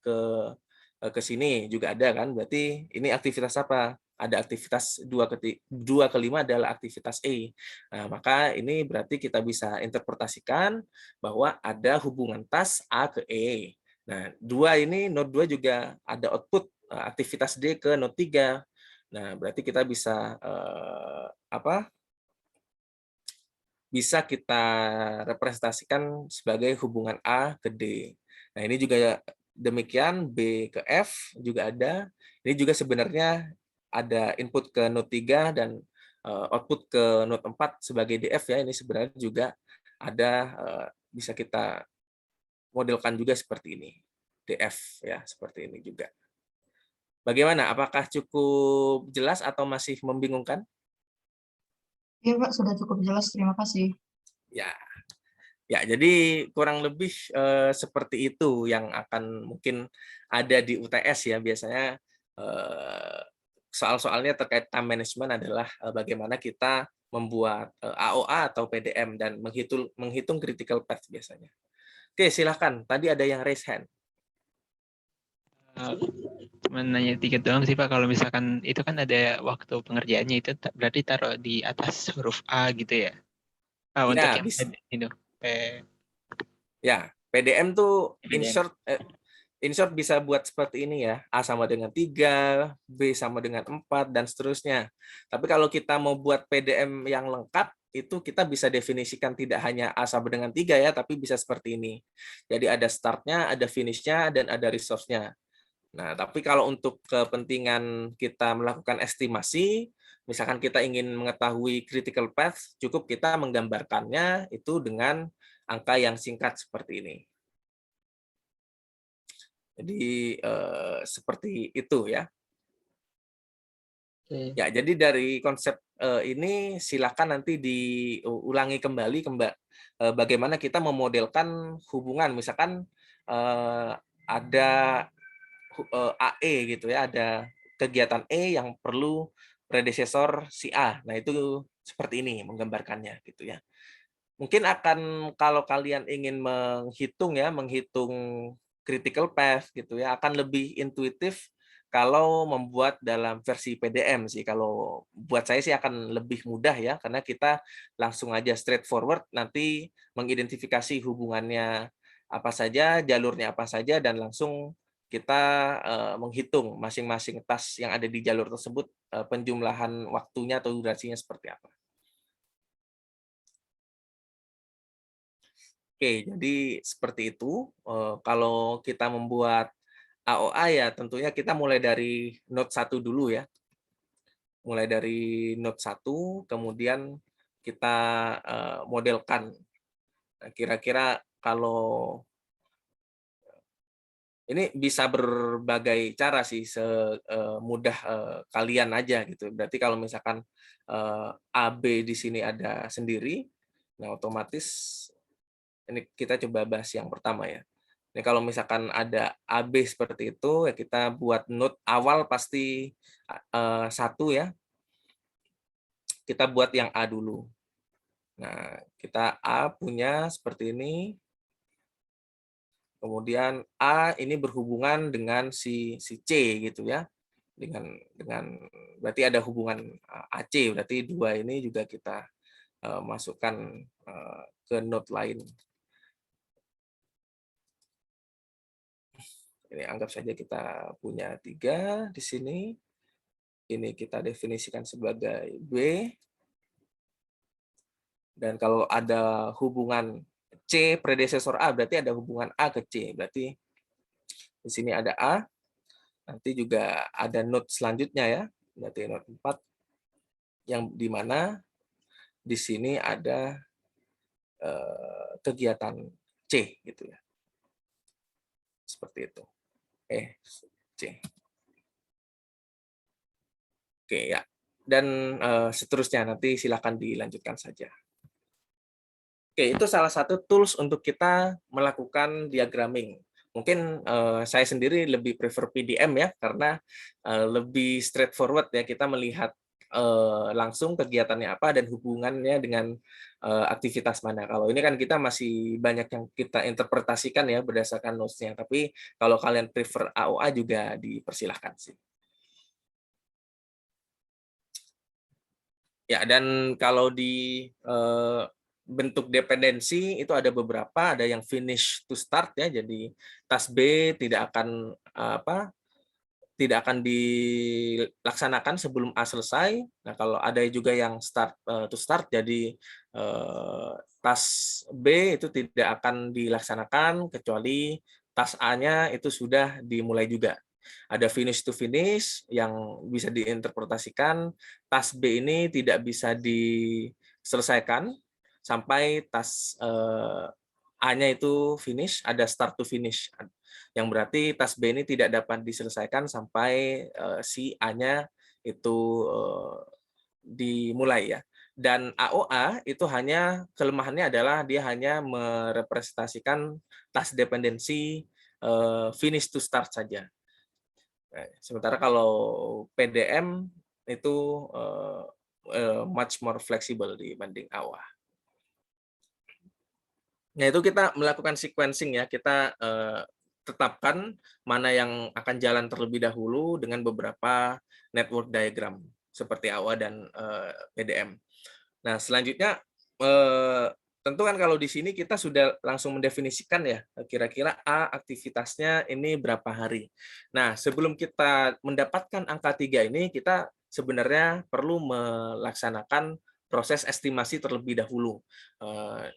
ke sini juga ada kan? Berarti ini aktivitas apa? Ada aktivitas 2 ke 5 adalah aktivitas E. Nah, maka ini berarti kita bisa interpretasikan bahwa ada hubungan tas A ke E. Nah, 2 ini node 2 juga ada output aktivitas D ke node 3. Nah, berarti kita bisa bisa kita representasikan sebagai hubungan A ke D. Nah, ini juga demikian, B ke F juga ada. Ini juga sebenarnya ada input ke node 3 dan output ke node 4 sebagai DF ya. Ini sebenarnya juga ada bisa kita modelkan juga seperti ini. DF ya, seperti ini juga. Bagaimana? Apakah cukup jelas atau masih membingungkan? Iya, Pak, sudah cukup jelas. Terima kasih. Ya. Ya, jadi kurang lebih seperti itu yang akan mungkin ada di UTS ya. Biasanya soal-soalnya terkait time management adalah bagaimana kita membuat AOA atau PDM dan menghitung critical path biasanya. Oke, silahkan. Tadi ada yang raise hand. Cuma nanya dikit doang sih Pak, kalau misalkan itu kan ada waktu pengerjaannya itu berarti taruh di atas huruf A gitu ya? Untuk Ya, yang bisa. itu. Ya, PDM tuh PDM. in short bisa buat seperti ini ya. A sama dengan 3, B sama dengan 4, dan seterusnya. Tapi kalau kita mau buat PDM yang lengkap, itu kita bisa definisikan tidak hanya A sama dengan 3 ya, tapi bisa seperti ini. Jadi ada start-nya, ada finish-nya, dan ada resource-nya. Nah, tapi kalau untuk kepentingan kita melakukan estimasi, misalkan kita ingin mengetahui critical path, cukup kita menggambarkannya itu dengan angka yang singkat seperti ini. Jadi seperti itu ya. Ya, jadi dari konsep ini silakan nanti diulangi kembali bagaimana kita memodelkan hubungan, misalkan ada AE gitu ya, ada kegiatan E yang perlu predesesor si A. Nah, itu seperti ini menggambarkannya gitu ya. Mungkin kalau kalian ingin menghitung critical path gitu ya, akan lebih intuitif kalau membuat dalam versi PDM sih. Kalau buat saya sih akan lebih mudah ya, karena kita langsung aja straightforward nanti mengidentifikasi hubungannya apa saja, jalurnya apa saja, dan langsung kita menghitung masing-masing task yang ada di jalur tersebut, penjumlahan waktunya atau durasinya seperti apa. Oke, jadi seperti itu. Kalau kita membuat AOA ya tentunya kita mulai dari node 1 dulu ya. Mulai dari node 1, kemudian kita modelkan Nah, kira-kira kalau ini bisa berbagai cara sih, semudah kalian aja gitu. Berarti kalau misalkan AB di sini ada sendiri, nah otomatis ini kita coba bahas yang pertama ya. Ini kalau misalkan ada AB seperti itu, ya kita buat node awal pasti 1 ya. Kita buat yang A dulu. Nah, kita A punya seperti ini. Kemudian A ini berhubungan dengan si C gitu ya. Dengan berarti ada hubungan AC, berarti 2 ini juga kita masukkan ke node lain. Ini anggap saja kita punya 3 di sini. Ini kita definisikan sebagai B. Dan kalau ada hubungan C predesesor A, berarti ada hubungan A ke C. Berarti di sini ada A. Nanti juga ada node selanjutnya ya. Berarti node 4. Yang di mana di sini ada kegiatan C gitu ya. Seperti itu. C. Oke ya. Dan seterusnya nanti silakan dilanjutkan saja. Oke, itu salah satu tools untuk kita melakukan diagramming. Mungkin saya sendiri lebih prefer PDM ya, karena lebih straightforward ya, kita melihat langsung kegiatannya apa dan hubungannya dengan aktivitas mana. Kalau ini kan kita masih banyak yang kita interpretasikan ya berdasarkan notes-nya, tapi kalau kalian prefer AOA juga dipersilahkan sih. Ya, dan kalau di bentuk dependensi itu ada beberapa, ada yang finish to start ya, jadi task B tidak akan dilaksanakan sebelum A selesai. Nah, kalau ada juga yang start to start, jadi task B itu tidak akan dilaksanakan kecuali task A-nya itu sudah dimulai juga. Ada finish to finish yang bisa diinterpretasikan, task B ini tidak bisa diselesaikan sampai task A-nya itu finish, ada start to finish. Yang berarti task B ini tidak dapat diselesaikan sampai si A-nya itu dimulai ya. Dan AOA itu hanya kelemahannya adalah dia hanya merepresentasikan task dependensi finish to start saja. Nah, sementara kalau PDM itu much more flexible dibanding AOA. Nah, itu kita melakukan sequencing ya, kita tetapkan mana yang akan jalan terlebih dahulu dengan beberapa network diagram seperti AOA dan PDM. Nah, selanjutnya tentu kan kalau di sini kita sudah langsung mendefinisikan ya, kira-kira A aktivitasnya ini berapa hari. Nah, sebelum kita mendapatkan angka 3 ini, kita sebenarnya perlu melaksanakan proses estimasi terlebih dahulu.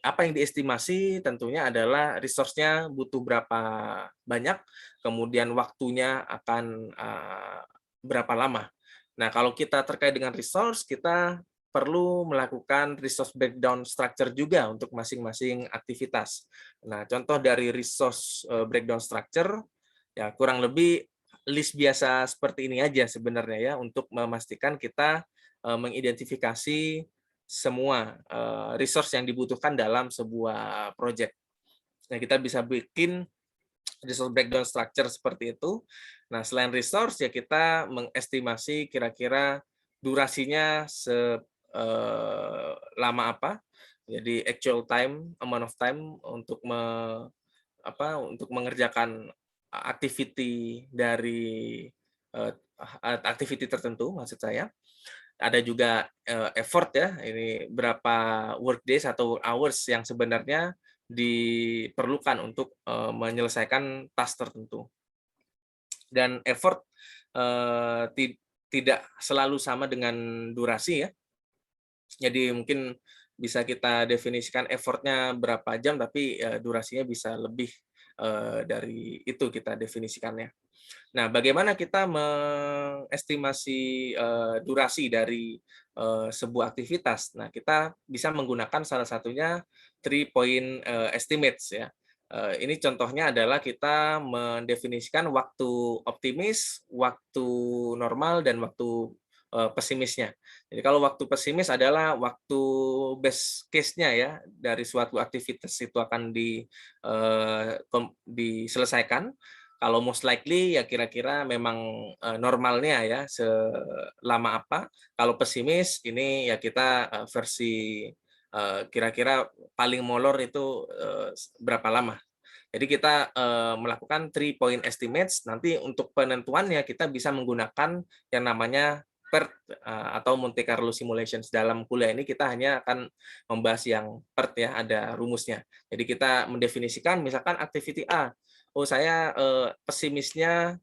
Apa yang diestimasi tentunya adalah resource-nya butuh berapa banyak, kemudian waktunya akan berapa lama. Nah, kalau kita terkait dengan resource, kita perlu melakukan resource breakdown structure juga untuk masing-masing aktivitas. Nah, contoh dari resource breakdown structure, ya kurang lebih list biasa seperti ini aja sebenarnya ya, untuk memastikan kita mengidentifikasi semua resource yang dibutuhkan dalam sebuah project. Nah, kita bisa bikin resource breakdown structure seperti itu. Nah, selain resource ya kita mengestimasi kira-kira durasinya lama apa. Jadi actual time, amount of time untuk mengerjakan activity dari activity tertentu maksud saya. Ada juga effort ya, ini berapa work days atau hours yang sebenarnya diperlukan untuk menyelesaikan task tertentu. Dan effort tidak selalu sama dengan durasi ya. Jadi mungkin bisa kita definisikan effortnya berapa jam, tapi durasinya bisa lebih dari itu kita definisikannya. Nah, bagaimana kita mengestimasi durasi dari sebuah aktivitas? Nah, kita bisa menggunakan salah satunya 3-point estimates ya. Ini contohnya adalah kita mendefinisikan waktu optimis, waktu normal, dan waktu pesimisnya. Jadi kalau waktu pesimis adalah waktu best case-nya ya dari suatu aktivitas itu akan diselesaikan. Kalau most likely ya kira-kira memang normalnya ya selama apa. Kalau pesimis ini ya kita versi kira-kira paling molor itu berapa lama. Jadi kita melakukan 3-point estimates. Nanti untuk penentuannya kita bisa menggunakan yang namanya PERT atau Monte Carlo Simulations. Dalam kuliah ini kita hanya akan membahas yang PERT ya, ada rumusnya. Jadi kita mendefinisikan misalkan activity A. Oh, saya pesimisnya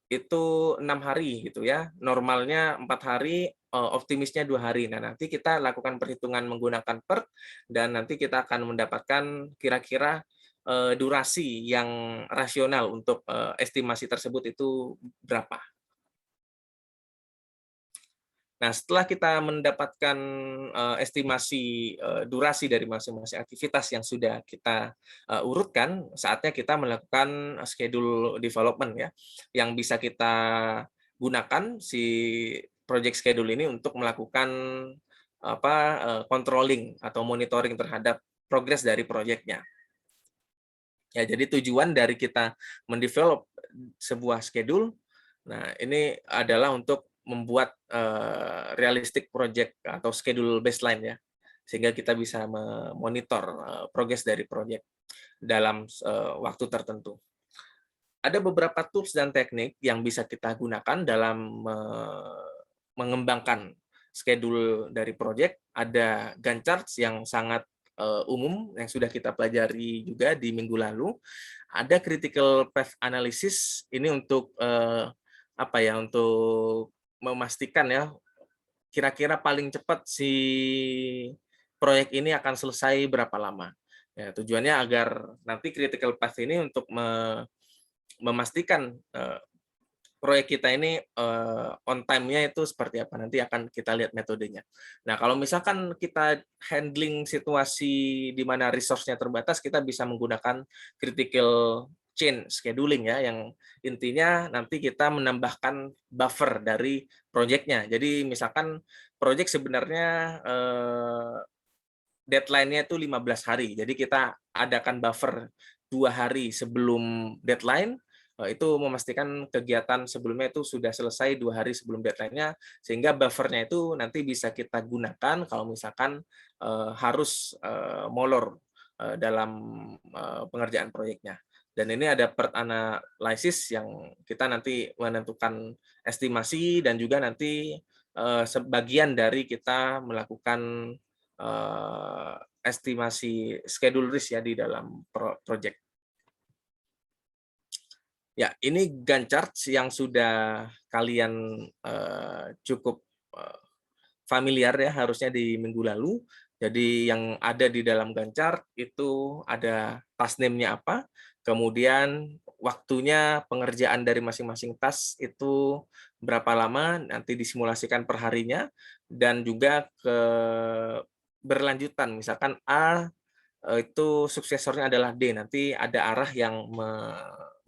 itu 6 hari gitu ya, normalnya 4 hari, optimisnya 2 hari. Nah, nanti kita lakukan perhitungan menggunakan PERT dan nanti kita akan mendapatkan kira-kira durasi yang rasional untuk estimasi tersebut itu berapa. Nah, setelah kita mendapatkan estimasi durasi dari masing-masing aktivitas yang sudah kita urutkan, saatnya kita melakukan schedule development ya, yang bisa kita gunakan si project schedule ini untuk melakukan controlling atau monitoring terhadap progres dari proyeknya. Ya, jadi tujuan dari kita mendevelop sebuah schedule, nah ini adalah untuk membuat realistic project atau schedule baseline ya, sehingga kita bisa memonitor progres dari proyek dalam waktu tertentu. Ada beberapa tools dan teknik yang bisa kita gunakan dalam mengembangkan schedule dari proyek. Ada Gantt chart yang sangat umum yang sudah kita pelajari juga di minggu lalu. Ada critical path analysis, ini untuk untuk memastikan ya kira-kira paling cepat si proyek ini akan selesai berapa lama. Ya, tujuannya agar nanti critical path ini untuk memastikan proyek kita ini on time-nya itu seperti apa. Nanti akan kita lihat metodenya. Nah, kalau misalkan kita handling situasi di mana resource-nya terbatas, kita bisa menggunakan critical chain scheduling ya, yang intinya nanti kita menambahkan buffer dari proyeknya. Jadi misalkan proyek sebenarnya deadline-nya itu 15 hari. Jadi kita adakan buffer 2 hari sebelum deadline, itu memastikan kegiatan sebelumnya itu sudah selesai 2 hari sebelum deadline-nya, sehingga buffernya itu nanti bisa kita gunakan kalau misalkan harus molor dalam pengerjaan proyeknya. Dan ini ada PERT analysis yang kita nanti menentukan estimasi dan juga nanti sebagian dari kita melakukan estimasi schedule risk ya di dalam project. Ya, ini Gantt chart yang sudah kalian cukup familiar ya harusnya di minggu lalu. Jadi yang ada di dalam Gantt chart itu ada task name-nya apa, kemudian waktunya pengerjaan dari masing-masing task itu berapa lama, nanti disimulasikan per harinya, dan juga berlanjutan. Misalkan A itu suksesornya adalah D, nanti ada arah yang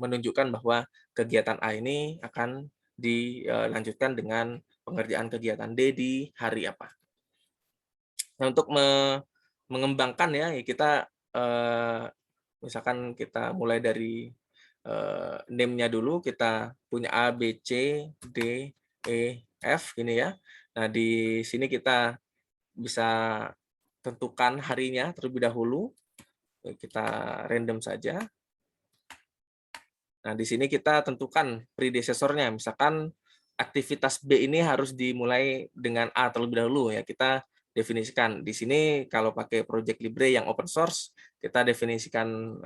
menunjukkan bahwa kegiatan A ini akan dilanjutkan dengan pengerjaan kegiatan D di hari apa. Nah, untuk mengembangkan ya, kita misalkan kita mulai dari name-nya dulu, kita punya A, B, C, D, E, F, gini ya. Nah, di sini kita bisa tentukan harinya terlebih dahulu. Kita random saja. Nah, di sini kita tentukan predecessor-nya. Misalkan aktivitas B ini harus dimulai dengan A terlebih dahulu ya. Kita definisikan. Di sini kalau pakai Project Libre yang open source, kita definisikan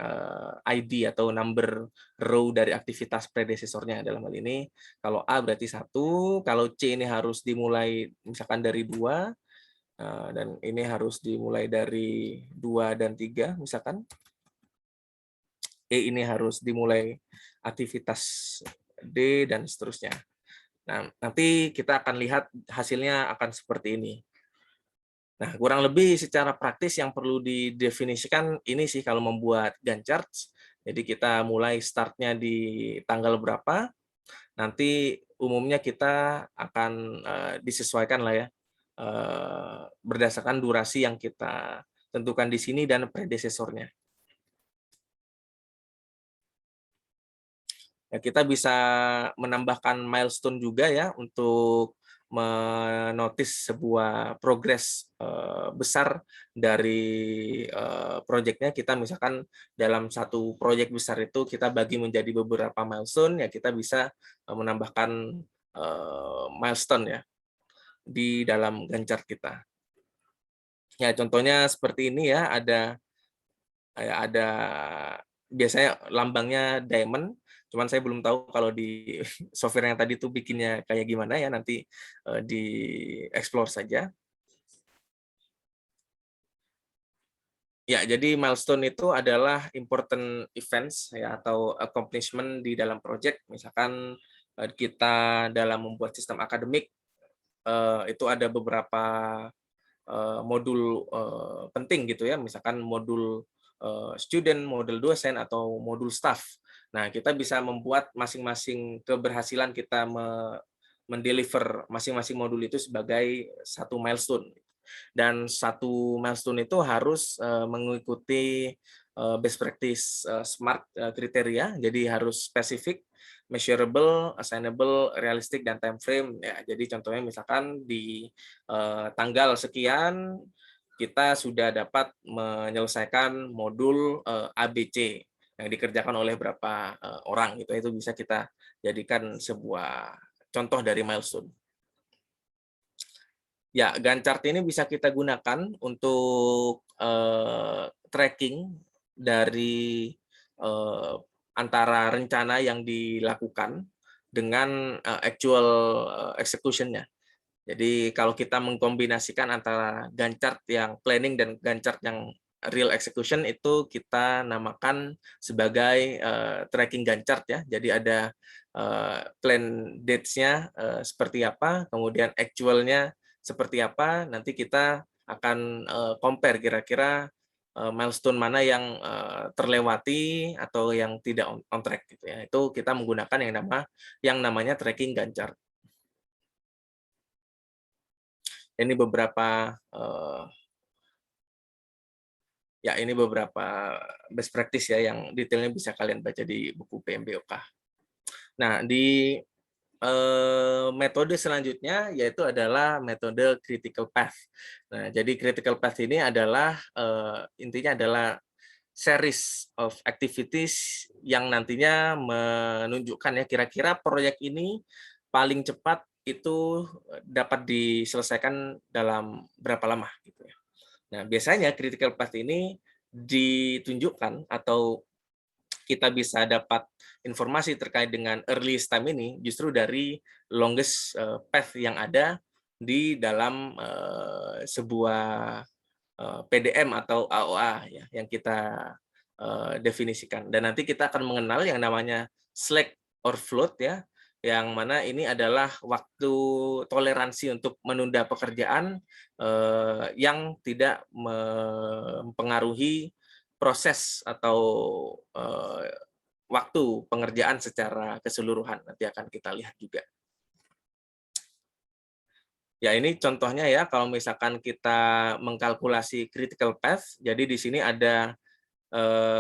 ID atau number row dari aktivitas predecessor-nya dalam hal ini. Kalau A berarti 1, kalau C ini harus dimulai misalkan dari 2, dan ini harus dimulai dari 2 dan 3 misalkan. E ini harus dimulai aktivitas D, dan seterusnya. Nah, nanti kita akan lihat hasilnya akan seperti ini. Nah, kurang lebih secara praktis yang perlu didefinisikan ini sih kalau membuat Gantt chart. Jadi kita mulai startnya di tanggal berapa, nanti umumnya kita akan disesuaikan lah ya, berdasarkan durasi yang kita tentukan di sini dan predesesornya. Ya, kita bisa menambahkan milestone juga ya untuk menotis sebuah progres besar dari proyeknya. Kita misalkan dalam satu proyek besar itu kita bagi menjadi beberapa milestone, ya kita bisa menambahkan milestone ya di dalam Gantt chart kita. Ya contohnya seperti ini ya, ada biasanya lambangnya diamond, cuman saya belum tahu kalau di software yang tadi tuh bikinnya kayak gimana ya, nanti di explore saja. Ya, jadi milestone itu adalah important events ya atau accomplishment di dalam project. Misalkan kita dalam membuat sistem akademik itu ada beberapa modul penting gitu ya, misalkan modul student, modul dosen, atau modul staff. Nah, kita bisa membuat masing-masing keberhasilan kita mendeliver masing-masing modul itu sebagai satu milestone. Dan satu milestone itu harus mengikuti best practice SMART kriteria, jadi harus spesifik, measurable, assignable, realistic, dan time frame. Ya, jadi contohnya misalkan di tanggal sekian kita sudah dapat menyelesaikan modul ABC yang dikerjakan oleh berapa orang gitu. Itu bisa kita jadikan sebuah contoh dari milestone. Ya, Gantt chart ini bisa kita gunakan untuk tracking dari antara rencana yang dilakukan dengan actual execution-nya. Jadi kalau kita mengkombinasikan antara Gantt chart yang planning dan Gantt chart yang real execution, itu kita namakan sebagai tracking Gantt chart ya. Jadi ada plan dates-nya seperti apa, kemudian actual-nya seperti apa, nanti kita akan compare kira-kira milestone mana yang terlewati atau yang tidak on track gitu ya. Itu kita menggunakan yang namanya tracking Gantt chart. Ini beberapa ini beberapa best practice ya yang detailnya bisa kalian baca di buku PMBOK. Nah, di metode selanjutnya yaitu adalah metode critical path. Nah, jadi critical path ini adalah intinya adalah series of activities yang nantinya menunjukkan ya kira-kira proyek ini paling cepat itu dapat diselesaikan dalam berapa lama gitu ya. Nah, biasanya critical path ini ditunjukkan atau kita bisa dapat informasi terkait dengan earliest time ini justru dari longest path yang ada di dalam sebuah PDM atau AOA ya yang kita definisikan. Dan nanti kita akan mengenal yang namanya slack or float ya, yang mana ini adalah waktu toleransi untuk menunda pekerjaan yang tidak mempengaruhi proses atau waktu pengerjaan secara keseluruhan. Nanti akan kita lihat juga. Ya, ini contohnya ya, kalau misalkan kita mengkalkulasi critical path, jadi di sini ada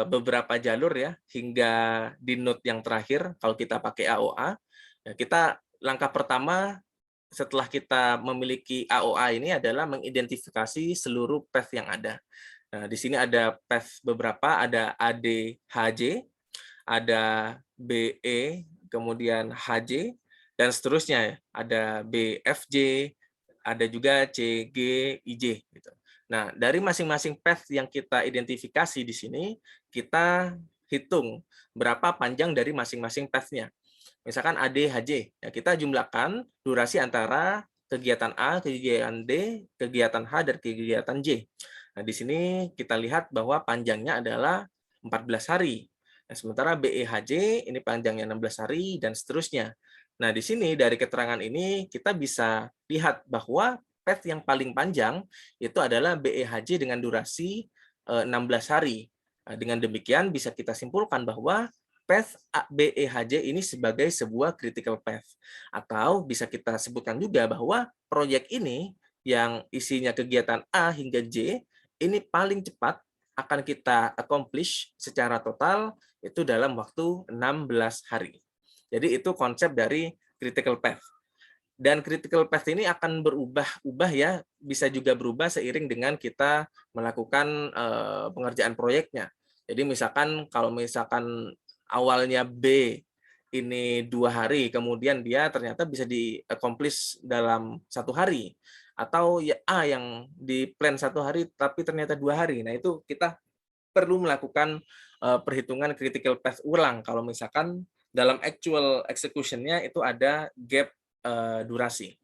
beberapa jalur ya, hingga di node yang terakhir, kalau kita pakai AOA, ya kita langkah pertama setelah kita memiliki AOA ini adalah mengidentifikasi seluruh path yang ada. Nah, di sini ada path beberapa, ada ADHJ, ada BE, kemudian HJ, dan seterusnya. Ada BFJ, ada juga CGIJ. Gitu. Nah, dari masing-masing path yang kita identifikasi di sini, kita hitung berapa panjang dari masing-masing path-nya. Misalkan ADHJ, ya kita jumlahkan durasi antara kegiatan A, kegiatan D, kegiatan H, dan kegiatan J. Nah, di sini kita lihat bahwa panjangnya adalah 14 hari. Nah, sementara BEHJ ini panjangnya 16 hari dan seterusnya. Nah, di sini dari keterangan ini kita bisa lihat bahwa path yang paling panjang itu adalah BEHJ dengan durasi 16 hari. Nah, dengan demikian bisa kita simpulkan bahwa path BEHJ ini sebagai sebuah critical path. Atau bisa kita sebutkan juga bahwa proyek ini yang isinya kegiatan A hingga J ini paling cepat akan kita accomplish secara total itu dalam waktu 16 hari. Jadi itu konsep dari critical path. Dan critical path ini akan berubah-ubah ya, bisa juga berubah seiring dengan kita melakukan pengerjaan proyeknya. Jadi misalkan kalau misalkan awalnya B ini 2 hari, kemudian dia ternyata bisa di-accomplish dalam 1 hari. Atau ya A yang di plan 1 hari tapi ternyata 2 hari. Nah itu kita perlu melakukan perhitungan critical path ulang kalau misalkan dalam actual execution-nya itu ada gap durasi.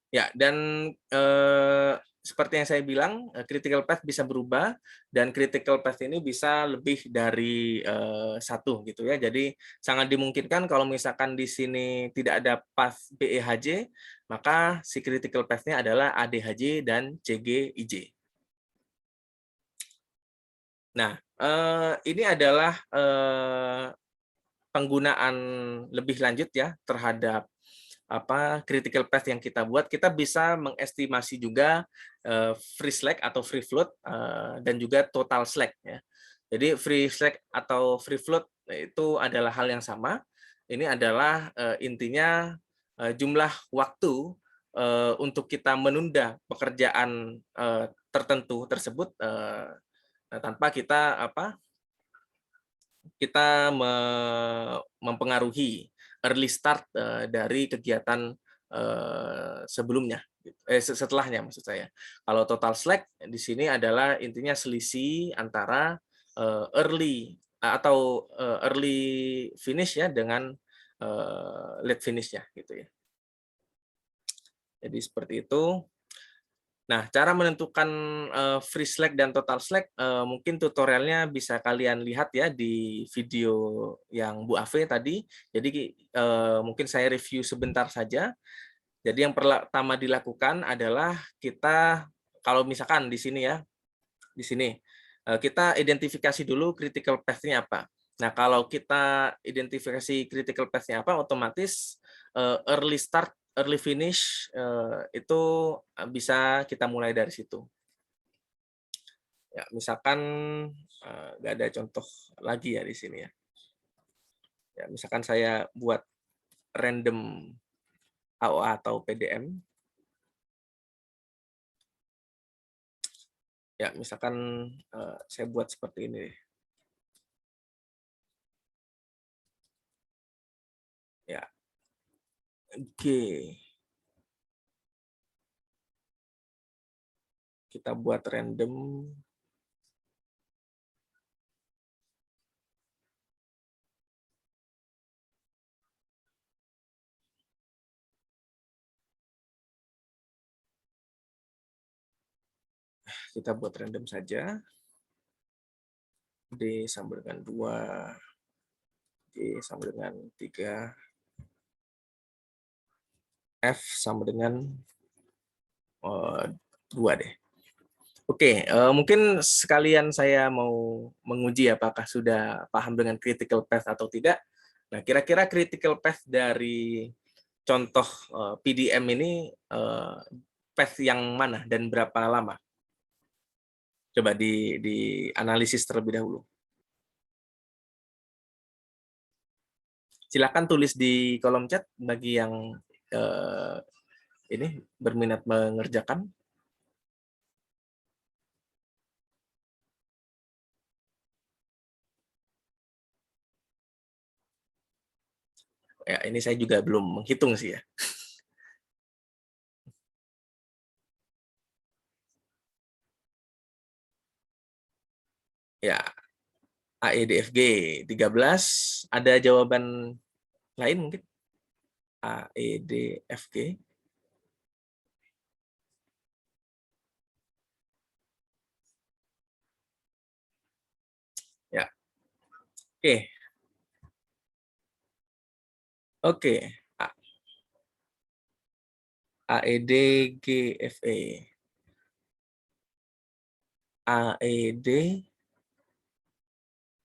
Ya, dan seperti yang saya bilang, critical path bisa berubah dan critical path ini bisa lebih dari satu gitu ya. Jadi sangat dimungkinkan kalau misalkan di sini tidak ada path BEHJ, maka si critical path-nya adalah ADHJ dan CGIJ. Nah, ini adalah penggunaan lebih lanjut ya terhadap critical path yang kita buat. Kita bisa mengestimasi juga free slack atau free float dan juga total slack ya. Jadi free slack atau free float itu adalah hal yang sama. Ini adalah intinya jumlah waktu untuk kita menunda pekerjaan tertentu tersebut tanpa kita mempengaruhi early start dari kegiatan sebelumnya, setelahnya maksud saya. Kalau total slack di sini adalah intinya selisih antara early finish ya dengan late finish-nya gitu ya. Jadi seperti itu. Nah, cara menentukan free slack dan total slack mungkin tutorialnya bisa kalian lihat ya di video yang Bu Ave tadi. Jadi mungkin saya review sebentar saja. Jadi yang pertama dilakukan adalah kita kalau misalkan di sini ya, di sini kita identifikasi dulu critical path-nya apa. Nah, kalau kita identifikasi critical path-nya apa, otomatis early start early finish itu bisa kita mulai dari situ. Ya, misalkan nggak ada contoh lagi ya di sini ya. Ya, misalkan saya buat random AOA atau PDM. Ya, misalkan saya buat seperti ini. Ya. Oke. Kita buat random. Kita buat random saja. D sama dengan 2. G sama dengan 3. F sama dengan 2 deh. Oke, mungkin sekalian saya mau menguji apakah sudah paham dengan critical path atau tidak. Nah, kira-kira critical path dari contoh PDM ini path yang mana dan berapa lama? Coba dianalisis terlebih dahulu. Silakan tulis di kolom chat bagi yang ini berminat mengerjakan. Ya, ini saya juga belum menghitung sih ya. Ya, AEDFG 13. Ada jawaban lain mungkin? AEDFG. Oke, oke. AED GFE. AED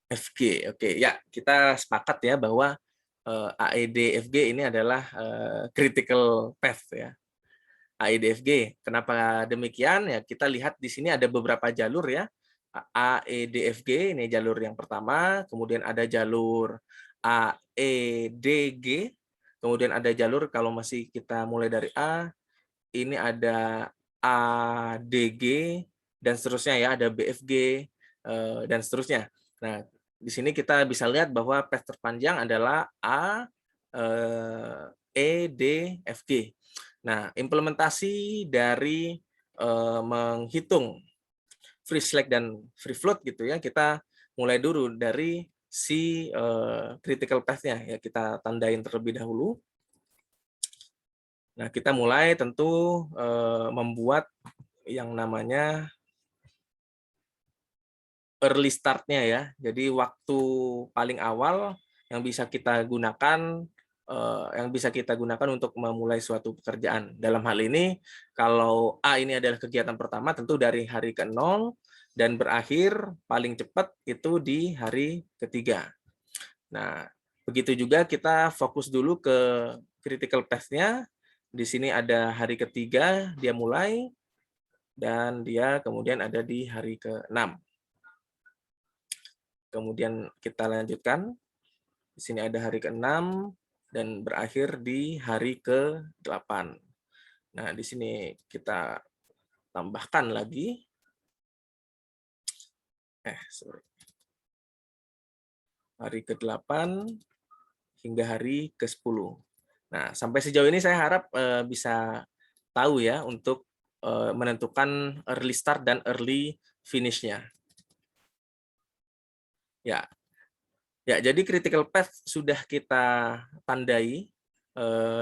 FG. Oke, ya kita sepakat ya bahwa AED FG ini adalah critical path ya. AED FG. Kenapa demikian? Ya kita lihat di sini ada beberapa jalur ya. AED FG ini jalur yang pertama, kemudian ada jalur AEDG, kemudian ada jalur kalau masih kita mulai dari A, ini ada ADG dan seterusnya ya, ada BFG dan seterusnya. Nah, di sini kita bisa lihat bahwa path terpanjang adalah AEDFG. Nah, implementasi dari menghitung free slack dan free float gitu ya, kita mulai dulu dari si critical path-nya ya, kita tandain terlebih dahulu. Nah, kita mulai tentu membuat yang namanya early start-nya ya. Jadi waktu paling awal yang bisa kita gunakan untuk memulai suatu pekerjaan. Dalam hal ini, kalau A ini adalah kegiatan pertama, tentu dari hari ke-0 dan berakhir paling cepat itu di hari ketiga. Nah, begitu juga kita fokus dulu ke critical path-nya. Di sini ada hari ketiga, dia mulai, dan dia kemudian ada di hari ke-6. Kemudian kita lanjutkan. Di sini ada hari ke-6 dan berakhir di hari ke-8. Nah, di sini kita tambahkan lagi. Hari ke-8 hingga hari ke-10. Nah, sampai sejauh ini saya harap bisa tahu ya untuk menentukan early start dan early finish-nya. Ya, jadi critical path sudah kita tandai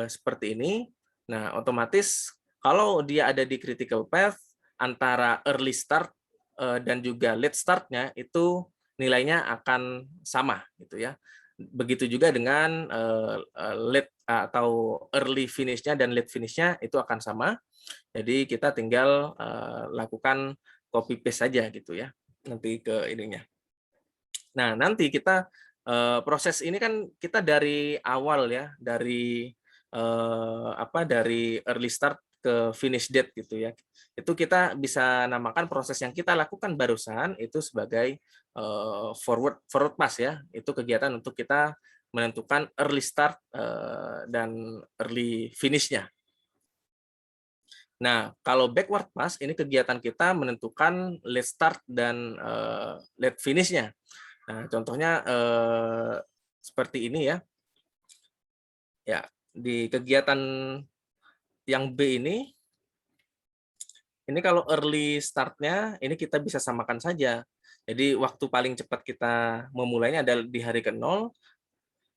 seperti ini. Nah, otomatis kalau dia ada di critical path, antara early start dan juga late start-nya itu nilainya akan sama gitu ya. Begitu juga dengan late atau early finish-nya dan late finish-nya itu akan sama. Jadi kita tinggal lakukan copy paste saja gitu ya. Nanti ke ininya. Nah, nanti kita proses ini kan kita dari awal ya, dari dari early start ke finish date gitu ya. Itu kita bisa namakan proses yang kita lakukan barusan itu sebagai forward pass ya. Itu kegiatan untuk kita menentukan early start dan early finish-nya. Nah, kalau backward pass ini kegiatan kita menentukan late start dan late finish-nya. Nah, contohnya seperti ini ya. Ya, di kegiatan yang B ini kalau early start-nya ini kita bisa samakan saja. Jadi waktu paling cepat kita memulainya adalah di hari ke-0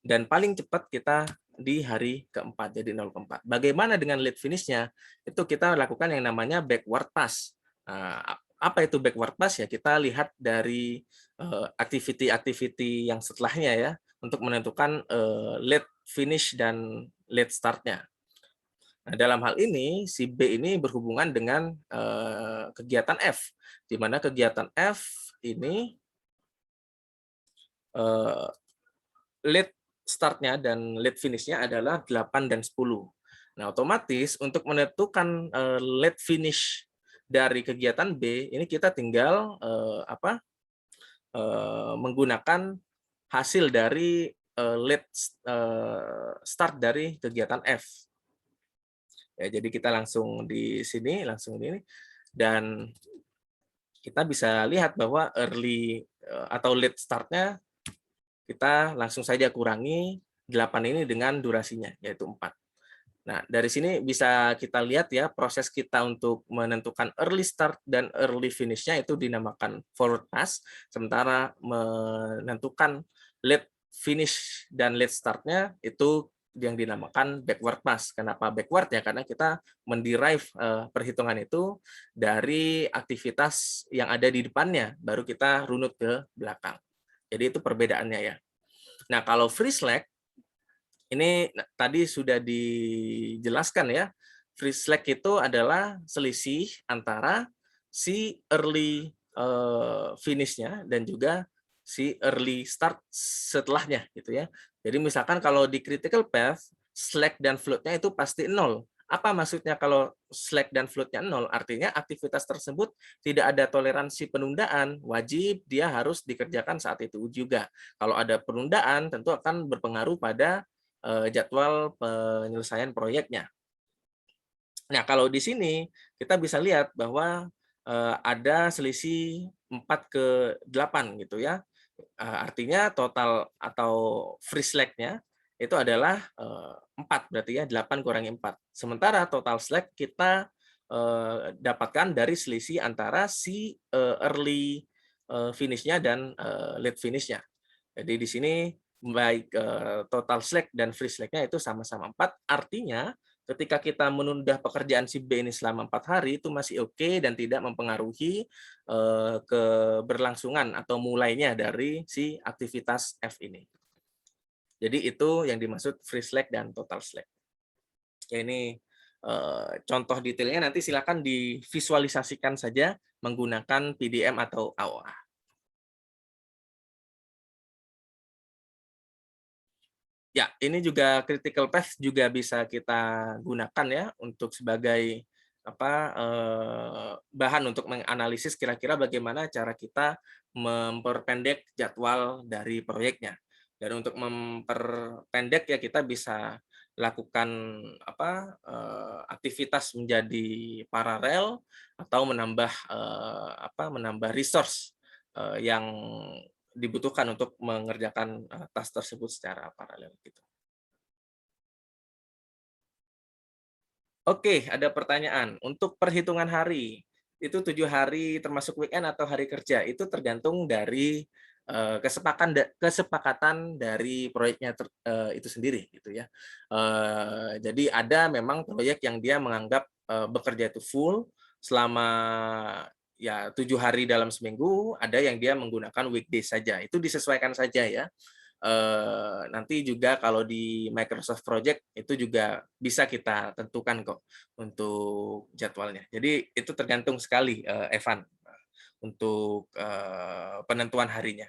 dan paling cepat kita di hari ke-4, jadi 0 ke 4. Bagaimana dengan late finish-nya? Itu kita lakukan yang namanya backward pass. Nah, apa itu backward pass ya? Kita lihat dari activity-activity yang setelahnya ya, untuk menentukan late finish dan late start-nya. Nah, dalam hal ini, si B ini berhubungan dengan kegiatan F, di mana kegiatan F ini late start-nya dan late finish-nya adalah 8 dan 10. Nah, otomatis untuk menentukan late finish dari kegiatan B, ini kita tinggal menggunakan hasil dari late start dari kegiatan F. Ya, jadi kita langsung di sini, dan kita bisa lihat bahwa early atau late start-nya kita langsung saja kurangi 8 ini dengan durasinya, yaitu 4. Nah, dari sini bisa kita lihat ya, proses kita untuk menentukan early start dan early finish-nya itu dinamakan forward pass, sementara menentukan late finish dan late start-nya itu yang dinamakan backward pass. Kenapa backward ya? Karena kita menderive perhitungan itu dari aktivitas yang ada di depannya, baru kita runut ke belakang. Jadi itu perbedaannya ya. Nah, kalau free slack ini tadi sudah dijelaskan ya. Free slack itu adalah selisih antara si early finish-nya dan juga si early start setelahnya gitu ya. Jadi misalkan kalau di critical path slack dan float-nya itu pasti 0. Apa maksudnya kalau slack dan float-nya 0? Artinya aktivitas tersebut tidak ada toleransi penundaan, wajib dia harus dikerjakan saat itu juga. Kalau ada penundaan tentu akan berpengaruh pada jadwal penyelesaian proyeknya. Nah, kalau di sini kita bisa lihat bahwa ada selisih 4/8 gitu ya. Artinya total atau free slack-nya itu adalah 4, berarti ya 8 kurangi 4. Sementara total slack kita dapatkan dari selisih antara si early finish-nya dan late finish-nya. Jadi di sini baik total slack dan free slack-nya itu sama-sama 4, artinya ketika kita menunda pekerjaan si B ini selama 4 hari itu masih oke dan tidak mempengaruhi keberlangsungan atau mulainya dari si aktivitas F ini. Jadi itu yang dimaksud free slack dan total slack. Ya, ini contoh detailnya nanti silakan divisualisasikan saja menggunakan PDM atau AOA. Ya, ini juga critical path juga bisa kita gunakan ya untuk sebagai bahan untuk menganalisis kira-kira bagaimana cara kita memperpendek jadwal dari proyeknya. Dan untuk memperpendek ya kita bisa lakukan aktivitas menjadi paralel atau menambah resource yang dibutuhkan untuk mengerjakan task tersebut secara paralel gitu. Oke, ada pertanyaan. Untuk perhitungan hari, itu 7 hari termasuk weekend atau hari kerja, itu tergantung dari kesepakatan dari proyeknya itu sendiri gitu ya. Jadi ada memang proyek yang dia menganggap bekerja itu full selama ya 7 hari dalam seminggu, ada yang dia menggunakan weekday saja. Itu disesuaikan saja ya. Nanti juga kalau di Microsoft Project itu juga bisa kita tentukan kok untuk jadwalnya. Jadi itu tergantung sekali Evan untuk penentuan harinya.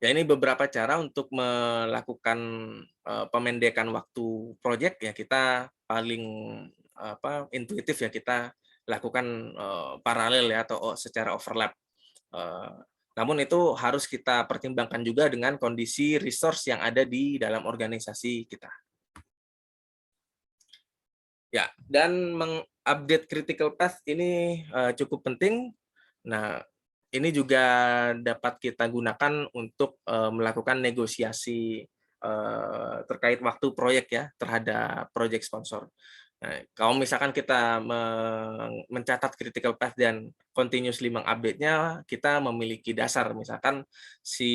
Ya, ini beberapa cara untuk melakukan pemendekan waktu proyek ya, kita paling intuitif ya kita lakukan paralel ya atau secara overlap. Namun itu harus kita pertimbangkan juga dengan kondisi resource yang ada di dalam organisasi kita. Ya, dan mengupdate critical path ini cukup penting. Nah, ini juga dapat kita gunakan untuk melakukan negosiasi terkait waktu proyek ya terhadap proyek sponsor. Nah, kalau misalkan kita mencatat critical path dan continuously mengupdate-nya, kita memiliki dasar. Misalkan si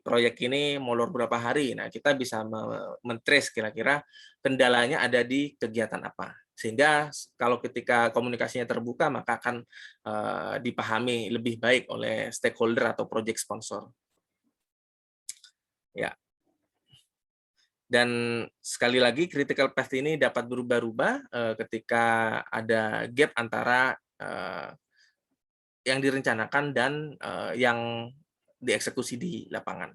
proyek ini molor berapa hari, nah kita bisa men-trace kira-kira kendalanya ada di kegiatan apa. Sehingga kalau ketika komunikasinya terbuka, maka akan dipahami lebih baik oleh stakeholder atau project sponsor. Ya. Dan sekali lagi critical path ini dapat berubah-ubah ketika ada gap antara yang direncanakan dan yang dieksekusi di lapangan.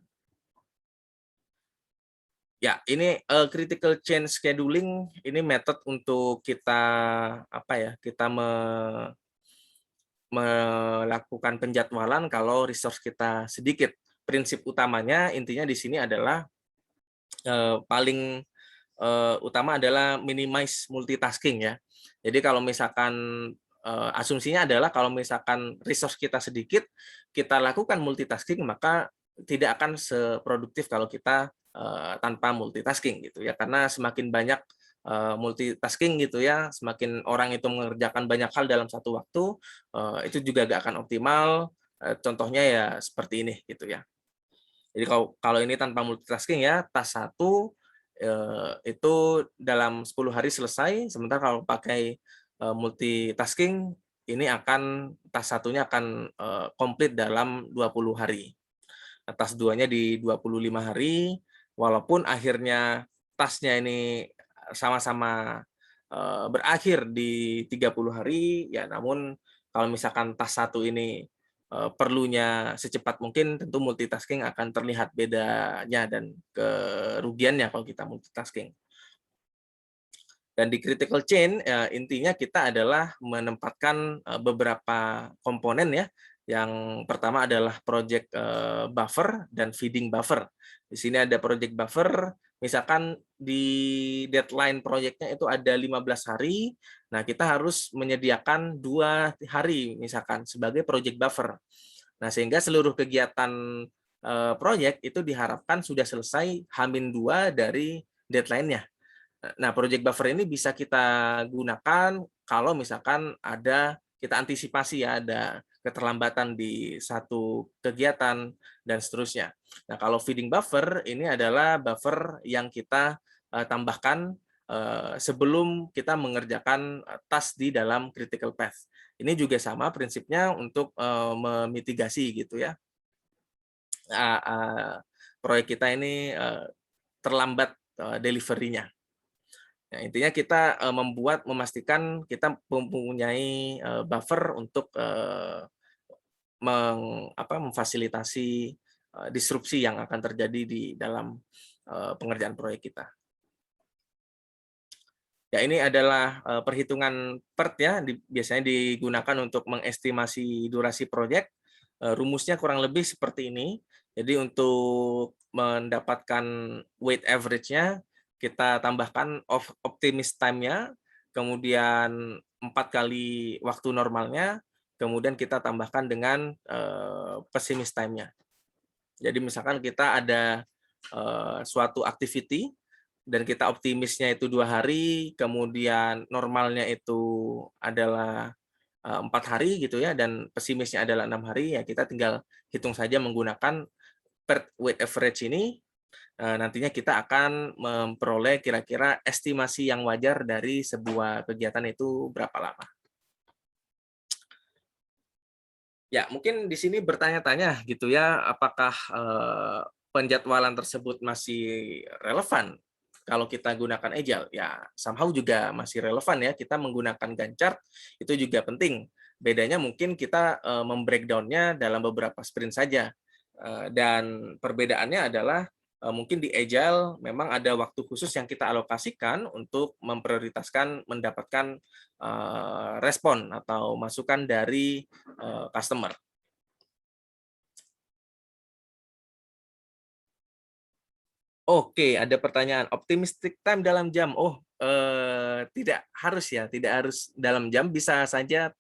Ya, ini critical change scheduling ini metode untuk kita melakukan penjadwalan kalau resource kita sedikit. Prinsip utamanya intinya di sini adalah paling utama adalah minimize multitasking ya. Jadi kalau misalkan asumsinya adalah kalau misalkan resource kita sedikit, kita lakukan multitasking maka tidak akan seproduktif kalau kita tanpa multitasking gitu ya. Karena semakin banyak multitasking gitu ya, semakin orang itu mengerjakan banyak hal dalam satu waktu, itu juga gak akan optimal. Contohnya ya seperti ini gitu ya. Jadi kalau ini tanpa multitasking ya, task 1 itu dalam 10 hari selesai, sementara kalau pakai multitasking ini akan task 1-nya akan komplit dalam 20 hari. Task 2-nya di 25 hari, walaupun akhirnya task-nya ini sama-sama berakhir di 30 hari, ya namun kalau misalkan task 1 ini perlunya secepat mungkin, tentu multitasking akan terlihat bedanya dan kerugiannya kalau kita multitasking. Dan di critical chain, intinya kita adalah menempatkan beberapa komponen ya. Yang pertama adalah project buffer dan feeding buffer. Di sini ada project buffer, misalkan di deadline proyeknya itu ada 15 hari, nah kita harus menyediakan 2 hari misalkan sebagai project buffer. Nah, sehingga seluruh kegiatan proyek itu diharapkan sudah selesai H-2 dari deadline-nya. Nah, project buffer ini bisa kita gunakan kalau misalkan kita antisipasi ya, ada keterlambatan di satu kegiatan dan seterusnya. Nah, kalau feeding buffer ini adalah buffer yang kita tambahkan sebelum kita mengerjakan task di dalam critical path. Ini juga sama prinsipnya untuk memitigasi gitu ya. Proyek kita ini terlambat delivery-nya. Nah, intinya kita memastikan kita mempunyai buffer untuk memfasilitasi disrupsi yang akan terjadi di dalam pengerjaan proyek kita. Ya, ini adalah perhitungan PERT ya, biasanya digunakan untuk mengestimasi durasi proyek. Rumusnya kurang lebih seperti ini. Jadi untuk mendapatkan weight average-nya, kita tambahkan optimist time-nya, kemudian 4 kali waktu normalnya, kemudian kita tambahkan dengan pessimist time-nya. Jadi misalkan kita ada suatu activity, dan kita optimisnya itu 2 hari, kemudian normalnya itu adalah 4 hari gitu ya, dan pesimisnya adalah 6 hari, ya kita tinggal hitung saja menggunakan per weight average ini. Nantinya kita akan memperoleh kira-kira estimasi yang wajar dari sebuah kegiatan itu berapa lama. Ya, mungkin di sini bertanya-tanya gitu ya, apakah penjadwalan tersebut masih relevan kalau kita gunakan Agile? Ya, somehow juga masih relevan ya, kita menggunakan Gantt chart itu juga penting. Bedanya mungkin kita membreakdown-nya dalam beberapa sprint saja. Dan perbedaannya adalah mungkin di Agile memang ada waktu khusus yang kita alokasikan untuk memprioritaskan mendapatkan respon atau masukan dari customer. Oke, ada pertanyaan. Optimistic time dalam jam. Tidak harus ya, tidak harus dalam jam, bisa saja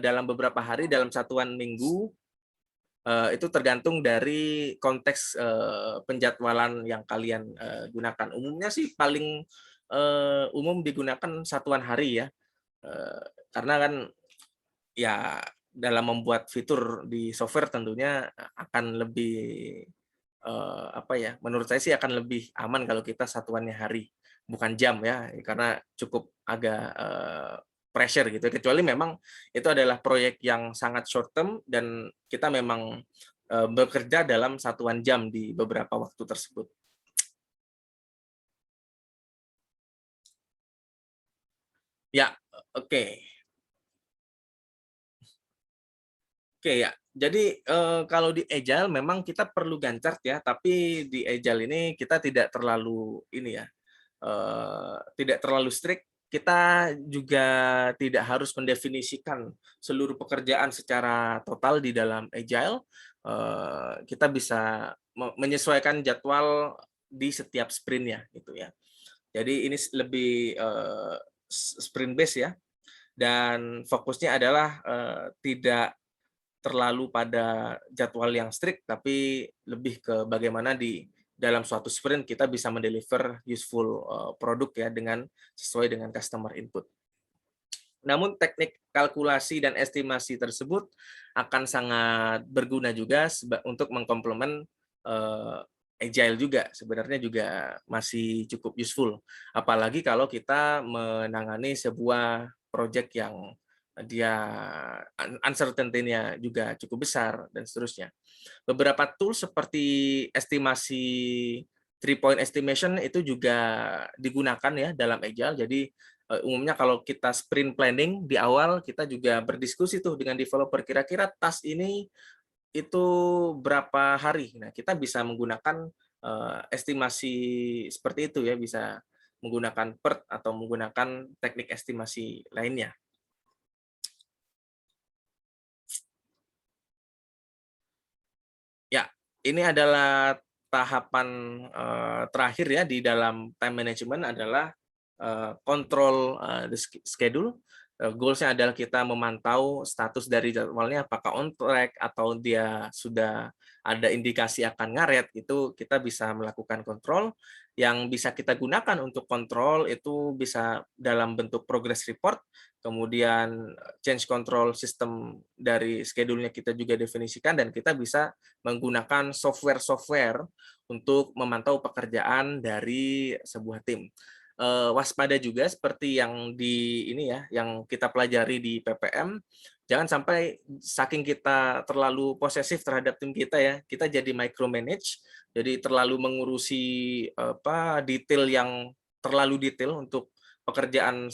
dalam beberapa hari, dalam satuan minggu. Itu tergantung dari konteks penjadwalan yang kalian gunakan. Umumnya sih paling umum digunakan satuan hari ya, karena kan ya dalam membuat fitur di software tentunya akan lebih menurut saya sih akan lebih aman kalau kita satuannya hari, bukan jam ya, karena cukup agak pressure gitu, kecuali memang itu adalah proyek yang sangat short term dan kita memang bekerja dalam satuan jam di beberapa waktu tersebut. Ya, oke. Oke ya, jadi kalau di Agile memang kita perlu Gantt chart ya, tapi di Agile ini kita tidak terlalu tidak terlalu strict. Kita juga tidak harus mendefinisikan seluruh pekerjaan secara total di dalam Agile. Kita bisa menyesuaikan jadwal di setiap sprint-nya gitu ya. Jadi ini lebih sprint base ya, dan fokusnya adalah tidak terlalu pada jadwal yang strict, tapi lebih ke bagaimana di dalam suatu sprint kita bisa mendeliver useful produk ya dengan sesuai dengan customer input. Namun teknik kalkulasi dan estimasi tersebut akan sangat berguna juga untuk mengkomplement Agile juga, sebenarnya juga masih cukup useful. Apalagi kalau kita menangani sebuah project yang dia uncertainty-nya juga cukup besar dan seterusnya. Beberapa tools seperti estimasi 3-point estimation itu juga digunakan ya dalam Agile. Jadi umumnya kalau kita sprint planning di awal, kita juga berdiskusi tuh dengan developer, kira-kira task ini itu berapa hari. Nah, kita bisa menggunakan estimasi seperti itu ya, bisa menggunakan PERT atau menggunakan teknik estimasi lainnya. Ya, ini adalah tahapan terakhir ya di dalam time management adalah kontrol the schedule. Goals-nya adalah kita memantau status dari jadwalnya apakah on track atau dia sudah ada indikasi akan ngaret, itu kita bisa melakukan kontrol. Yang bisa kita gunakan untuk kontrol itu bisa dalam bentuk progress report, kemudian change control system dari schedule-nya kita juga definisikan, dan kita bisa menggunakan software-software untuk memantau pekerjaan dari sebuah tim. Waspada juga seperti yang di ini ya, yang kita pelajari di PPM, jangan sampai saking kita terlalu posesif terhadap tim kita ya, kita jadi micromanage, jadi terlalu mengurusi detail yang terlalu detail untuk pekerjaan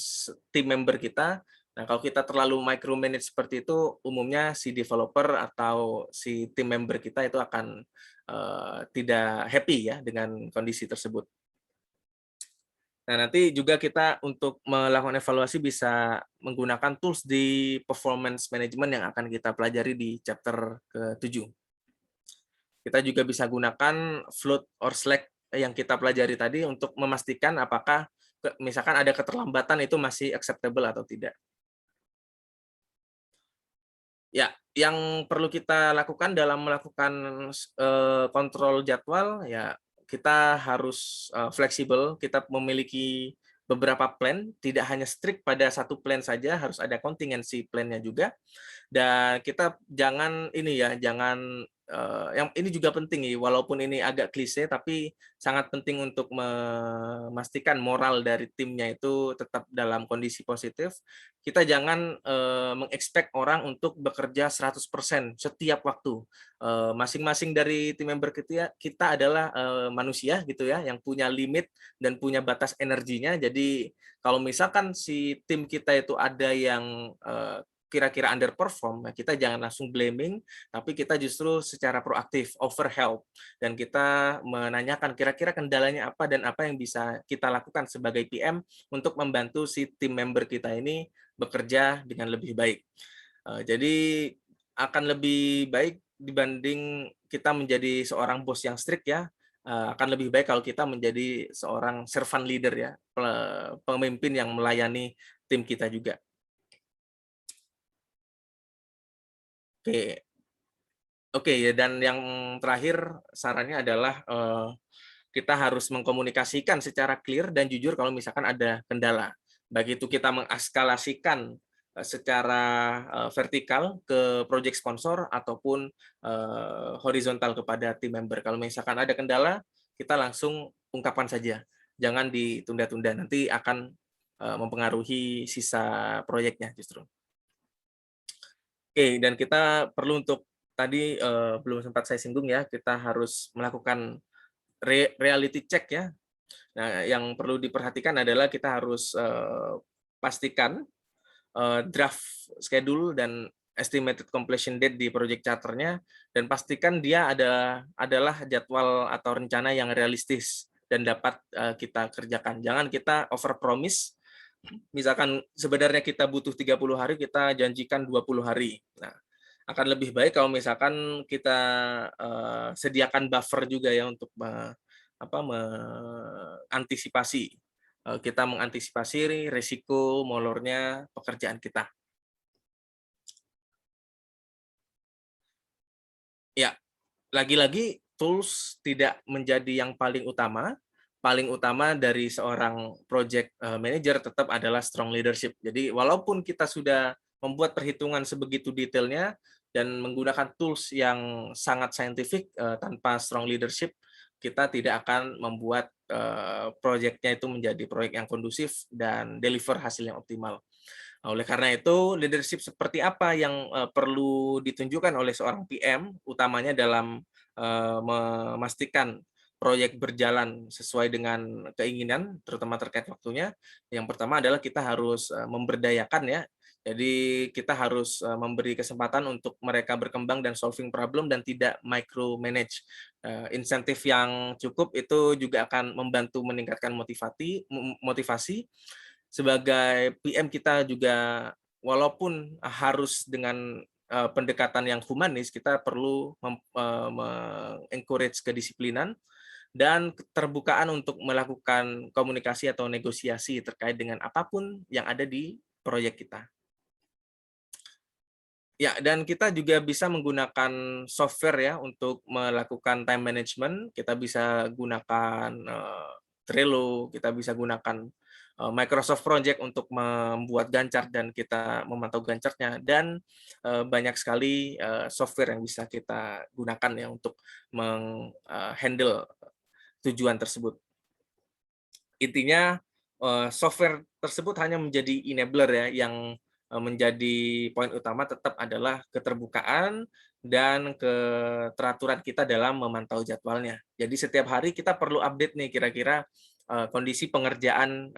tim member kita. Nah, kalau kita terlalu micromanage seperti itu, umumnya si developer atau si tim member kita itu akan tidak happy ya dengan kondisi tersebut. Nah, nanti juga kita untuk melakukan evaluasi bisa menggunakan tools di performance management yang akan kita pelajari di chapter ke-7. Kita juga bisa gunakan float or slack yang kita pelajari tadi untuk memastikan apakah misalkan ada keterlambatan itu masih acceptable atau tidak. Ya, yang perlu kita lakukan dalam melakukan kontrol jadwal ya, kita harus fleksibel, kita memiliki beberapa plan, tidak hanya strict pada satu plan saja, harus ada contingency plan-nya juga. Dan kita jangan ini ya, jangan yang ini juga penting ya, walaupun ini agak klise tapi sangat penting untuk memastikan moral dari timnya itu tetap dalam kondisi positif. Kita jangan mengexpect orang untuk bekerja 100% setiap waktu. Masing-masing dari tim member kita adalah manusia gitu ya, yang punya limit dan punya batas energinya. Jadi kalau misalkan si tim kita itu ada yang kira-kira underperform, kita jangan langsung blaming, tapi kita justru secara proaktif offer help, dan kita menanyakan kira-kira kendalanya apa dan apa yang bisa kita lakukan sebagai PM untuk membantu si tim member kita ini bekerja dengan lebih baik. Jadi akan lebih baik dibanding kita menjadi seorang bos yang strict ya, akan lebih baik kalau kita menjadi seorang servant leader ya, pemimpin yang melayani tim kita juga. Oke ya, dan yang terakhir sarannya adalah kita harus mengkomunikasikan secara clear dan jujur kalau misalkan ada kendala. Baik itu kita mengeskalasikan secara vertikal ke project sponsor ataupun horizontal kepada tim member. Kalau misalkan ada kendala, kita langsung ungkapkan saja. Jangan ditunda-tunda, nanti akan mempengaruhi sisa proyeknya justru. Oke, dan kita perlu untuk tadi belum sempat saya singgung ya, kita harus melakukan reality check ya. Nah, yang perlu diperhatikan adalah kita harus pastikan draft schedule dan estimated completion date di project charternya, dan pastikan dia adalah jadwal atau rencana yang realistis dan dapat kita kerjakan. Jangan kita over promise. Misalkan sebenarnya kita butuh 30 hari, kita janjikan 20 hari. Nah, akan lebih baik kalau misalkan kita sediakan buffer juga ya untuk mengantisipasi. Kita mengantisipasi risiko molornya pekerjaan kita. Ya, lagi-lagi tools tidak menjadi yang paling utama. Paling utama dari seorang project manager tetap adalah strong leadership. Jadi walaupun kita sudah membuat perhitungan sebegitu detailnya dan menggunakan tools yang sangat scientific, tanpa strong leadership kita tidak akan membuat proyeknya itu menjadi proyek yang kondusif dan deliver hasil yang optimal. Oleh karena itu, leadership seperti apa yang perlu ditunjukkan oleh seorang PM, utamanya dalam memastikan proyek berjalan sesuai dengan keinginan, terutama terkait waktunya. Yang pertama adalah kita harus memberdayakan ya. Jadi kita harus memberi kesempatan untuk mereka berkembang dan solving problem dan tidak micromanage. Insentif yang cukup itu juga akan membantu meningkatkan motivasi. Sebagai PM kita juga walaupun harus dengan pendekatan yang humanis, kita perlu encourage kedisiplinan dan keterbukaan untuk melakukan komunikasi atau negosiasi terkait dengan apapun yang ada di proyek kita. Ya, dan kita juga bisa menggunakan software ya untuk melakukan time management. Kita bisa gunakan Trello, kita bisa gunakan Microsoft Project untuk membuat Gantt dan kita memantau Gantt-nya, dan banyak sekali software yang bisa kita gunakan ya untuk menghandle tujuan tersebut. Intinya software tersebut hanya menjadi enabler ya, yang menjadi poin utama tetap adalah keterbukaan dan keteraturan kita dalam memantau jadwalnya. Jadi setiap hari kita perlu update nih kira-kira kondisi pengerjaan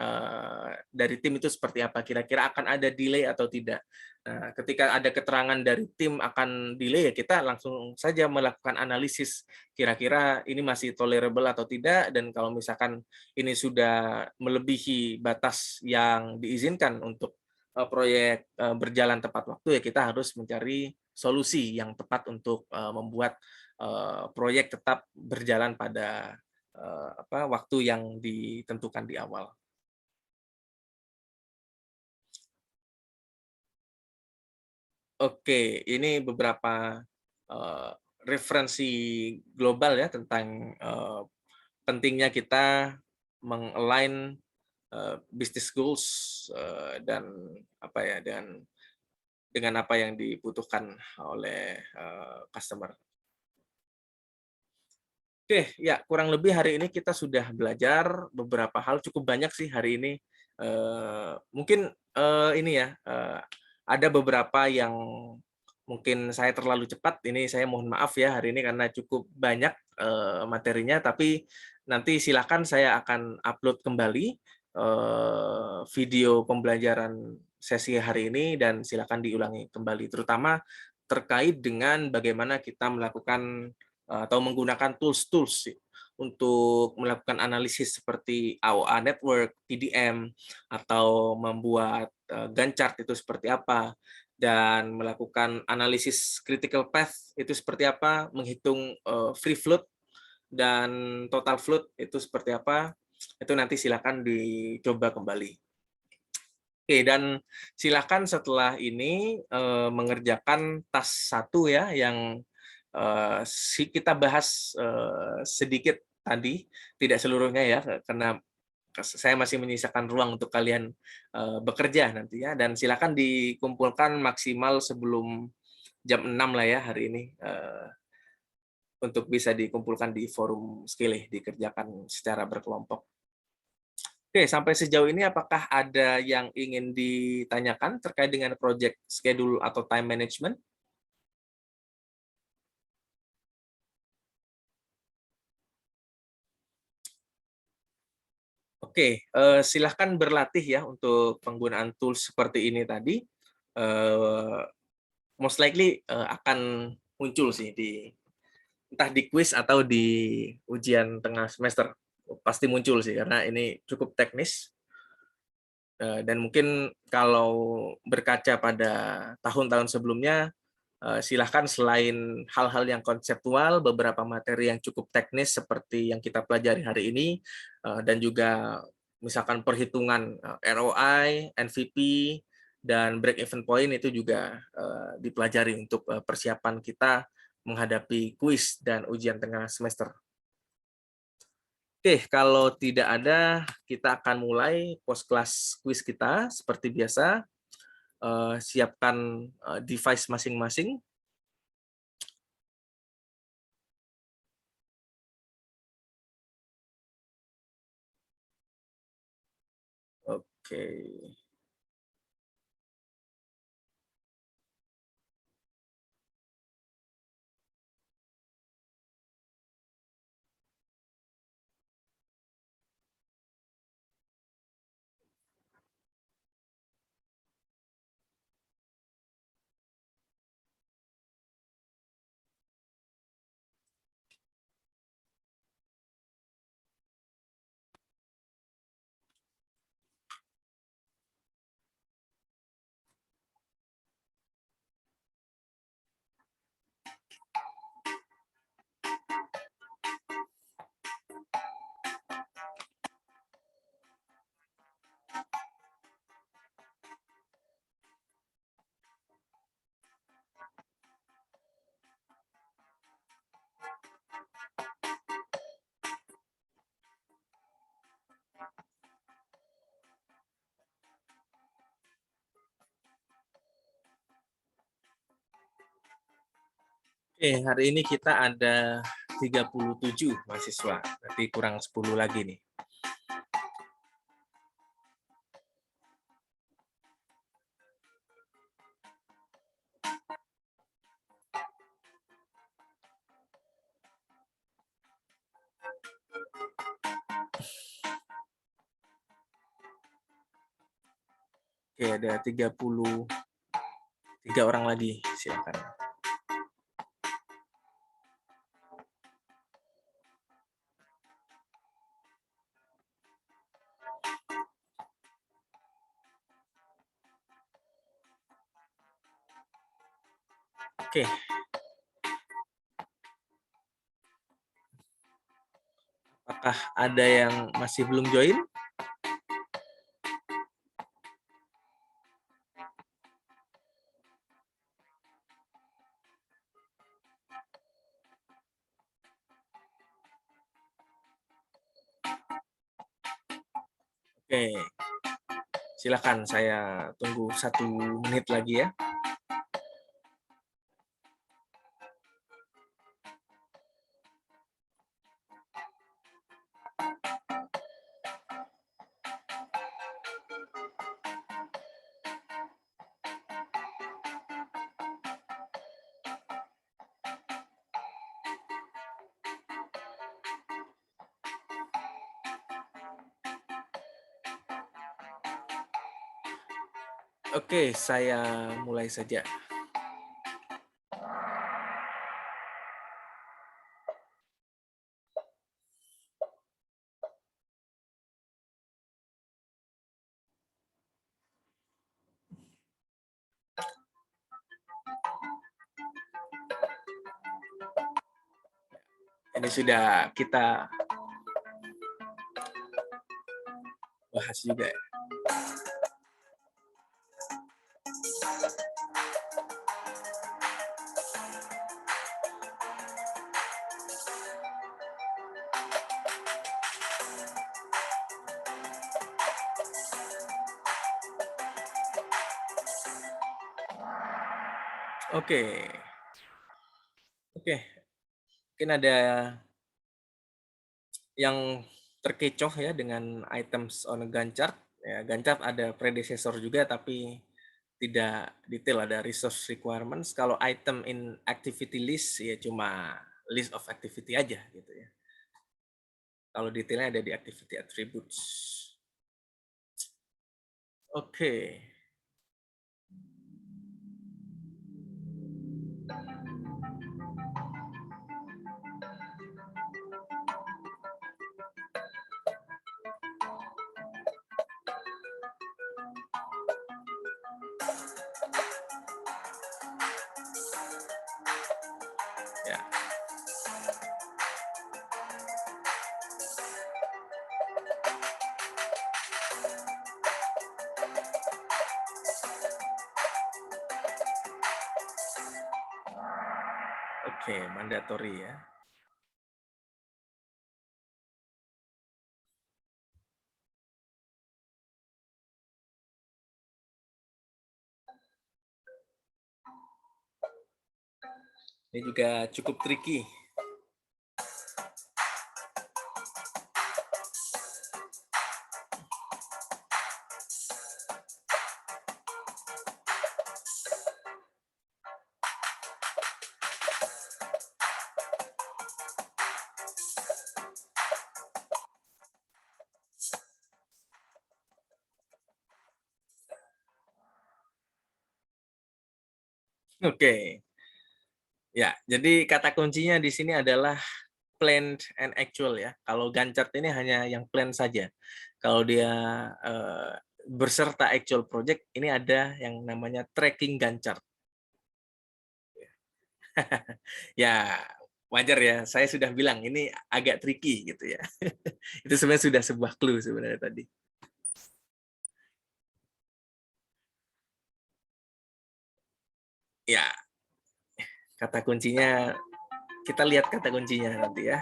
dari tim itu seperti apa, kira-kira akan ada delay atau tidak. Nah, ketika ada keterangan dari tim akan delay ya kita langsung saja melakukan analisis kira-kira ini masih tolerable atau tidak, dan kalau misalkan ini sudah melebihi batas yang diizinkan untuk proyek berjalan tepat waktu, ya kita harus mencari solusi yang tepat untuk membuat proyek tetap berjalan pada waktu yang ditentukan di awal. Oke, ini beberapa referensi global ya tentang pentingnya kita mengalign business goals dan dengan apa yang dibutuhkan oleh customer. Oke, ya kurang lebih hari ini kita sudah belajar beberapa hal, cukup banyak sih hari ini. Mungkin ini ya, ada beberapa yang mungkin saya terlalu cepat, ini saya mohon maaf ya hari ini karena cukup banyak materinya, tapi nanti silakan saya akan upload kembali video pembelajaran sesi hari ini dan silakan diulangi kembali, terutama terkait dengan bagaimana kita melakukan atau menggunakan tools-tools untuk melakukan analisis seperti AOA network, PDM, atau membuat Gantt chart itu seperti apa, dan melakukan analisis critical path itu seperti apa, menghitung free float dan total float itu seperti apa, itu nanti silakan dicoba kembali. Oke, dan silakan setelah ini mengerjakan tas 1 ya, yang kita bahas sedikit tadi, tidak seluruhnya ya, karena saya masih menyisakan ruang untuk kalian bekerja nanti ya, dan silakan dikumpulkan maksimal sebelum jam 6 lah ya hari ini, untuk bisa dikumpulkan di forum Skillly, dikerjakan secara berkelompok. Oke, sampai sejauh ini apakah ada yang ingin ditanyakan terkait dengan project schedule atau time management? Oke, silahkan berlatih ya untuk penggunaan tools seperti ini tadi. Most likely akan muncul sih entah di quiz atau di ujian tengah semester. Pasti muncul sih karena ini cukup teknis. Dan mungkin kalau berkaca pada tahun-tahun sebelumnya, silahkan selain hal-hal yang konseptual, beberapa materi yang cukup teknis seperti yang kita pelajari hari ini, dan juga misalkan perhitungan ROI, NVP, dan break even point itu juga dipelajari untuk persiapan kita menghadapi kuis dan ujian tengah semester. Oke, kalau tidak ada, kita akan mulai post class quiz kita seperti biasa. Siapkan device masing-masing. Oke. Oke, hari ini kita ada 37 mahasiswa, berarti kurang 10 lagi nih. Oke, ada 33 orang lagi, silakan. Oke. Apakah ada yang masih belum join? Oke, silakan saya tunggu 1 menit lagi ya. Oke, saya mulai saja. Ini sudah kita bahas juga ya. Oke. Oke, mungkin ada yang terkecoh ya dengan items on a Gantt chart. Ya, Gantt chart ada predecessor juga tapi tidak detail, ada resource requirements. Kalau item in activity list ya cuma list of activity aja gitu ya. Kalau detailnya ada di activity attributes. Oke. Ya. Oke, mandatory ya. Ini juga cukup tricky. Oke. Ya, jadi kata kuncinya di sini adalah planned and actual ya. Kalau Gantt chart ini hanya yang plan saja. Kalau dia berserta actual project, ini ada yang namanya tracking Gantt chart. Ya, wajar ya. Saya sudah bilang ini agak tricky gitu ya. Itu sebenarnya sudah sebuah clue sebenarnya tadi. Ya, kata kuncinya kita lihat kata kuncinya nanti ya.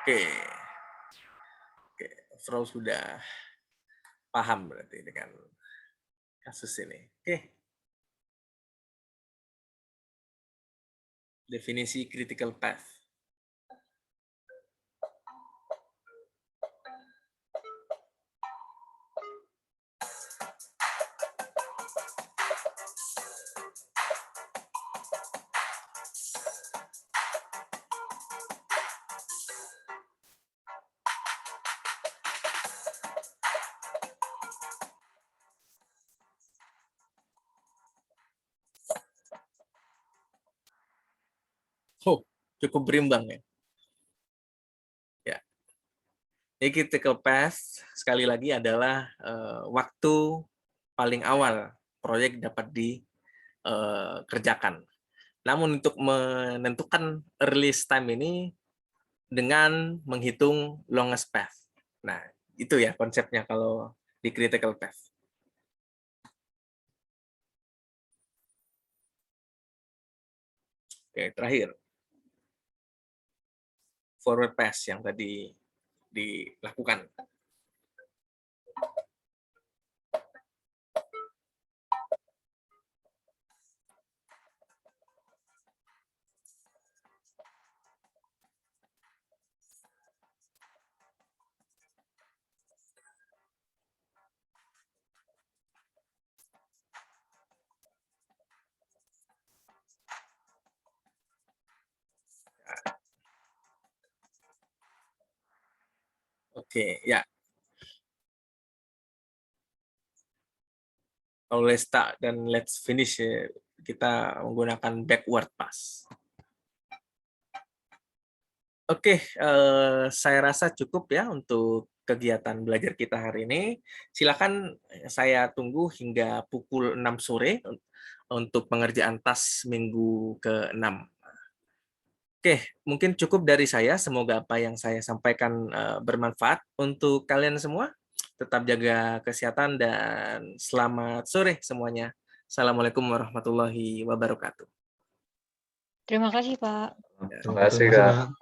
Oke. Oke, Frau sudah paham berarti dengan kasus ini. Oke. Definisi critical path. Oh, cukup berimbang ya. Ya. Jadi critical path sekali lagi adalah waktu paling awal proyek dapat dikerjakan. Namun untuk menentukan release time ini dengan menghitung longest path. Nah, itu ya konsepnya kalau di critical path. Oke, terakhir. Forward pass yang tadi dilakukan. Oke, ya. Kalau let's start dan let's finish, kita menggunakan backward pass. Oke, saya rasa cukup ya untuk kegiatan belajar kita hari ini. Silakan saya tunggu hingga pukul 6 sore untuk pengerjaan tas minggu ke-6. Oke, mungkin cukup dari saya. Semoga apa yang saya sampaikan bermanfaat untuk kalian semua. Tetap jaga kesehatan dan selamat sore semuanya. Assalamualaikum warahmatullahi wabarakatuh. Terima kasih, Pak. Terima kasih, Kak.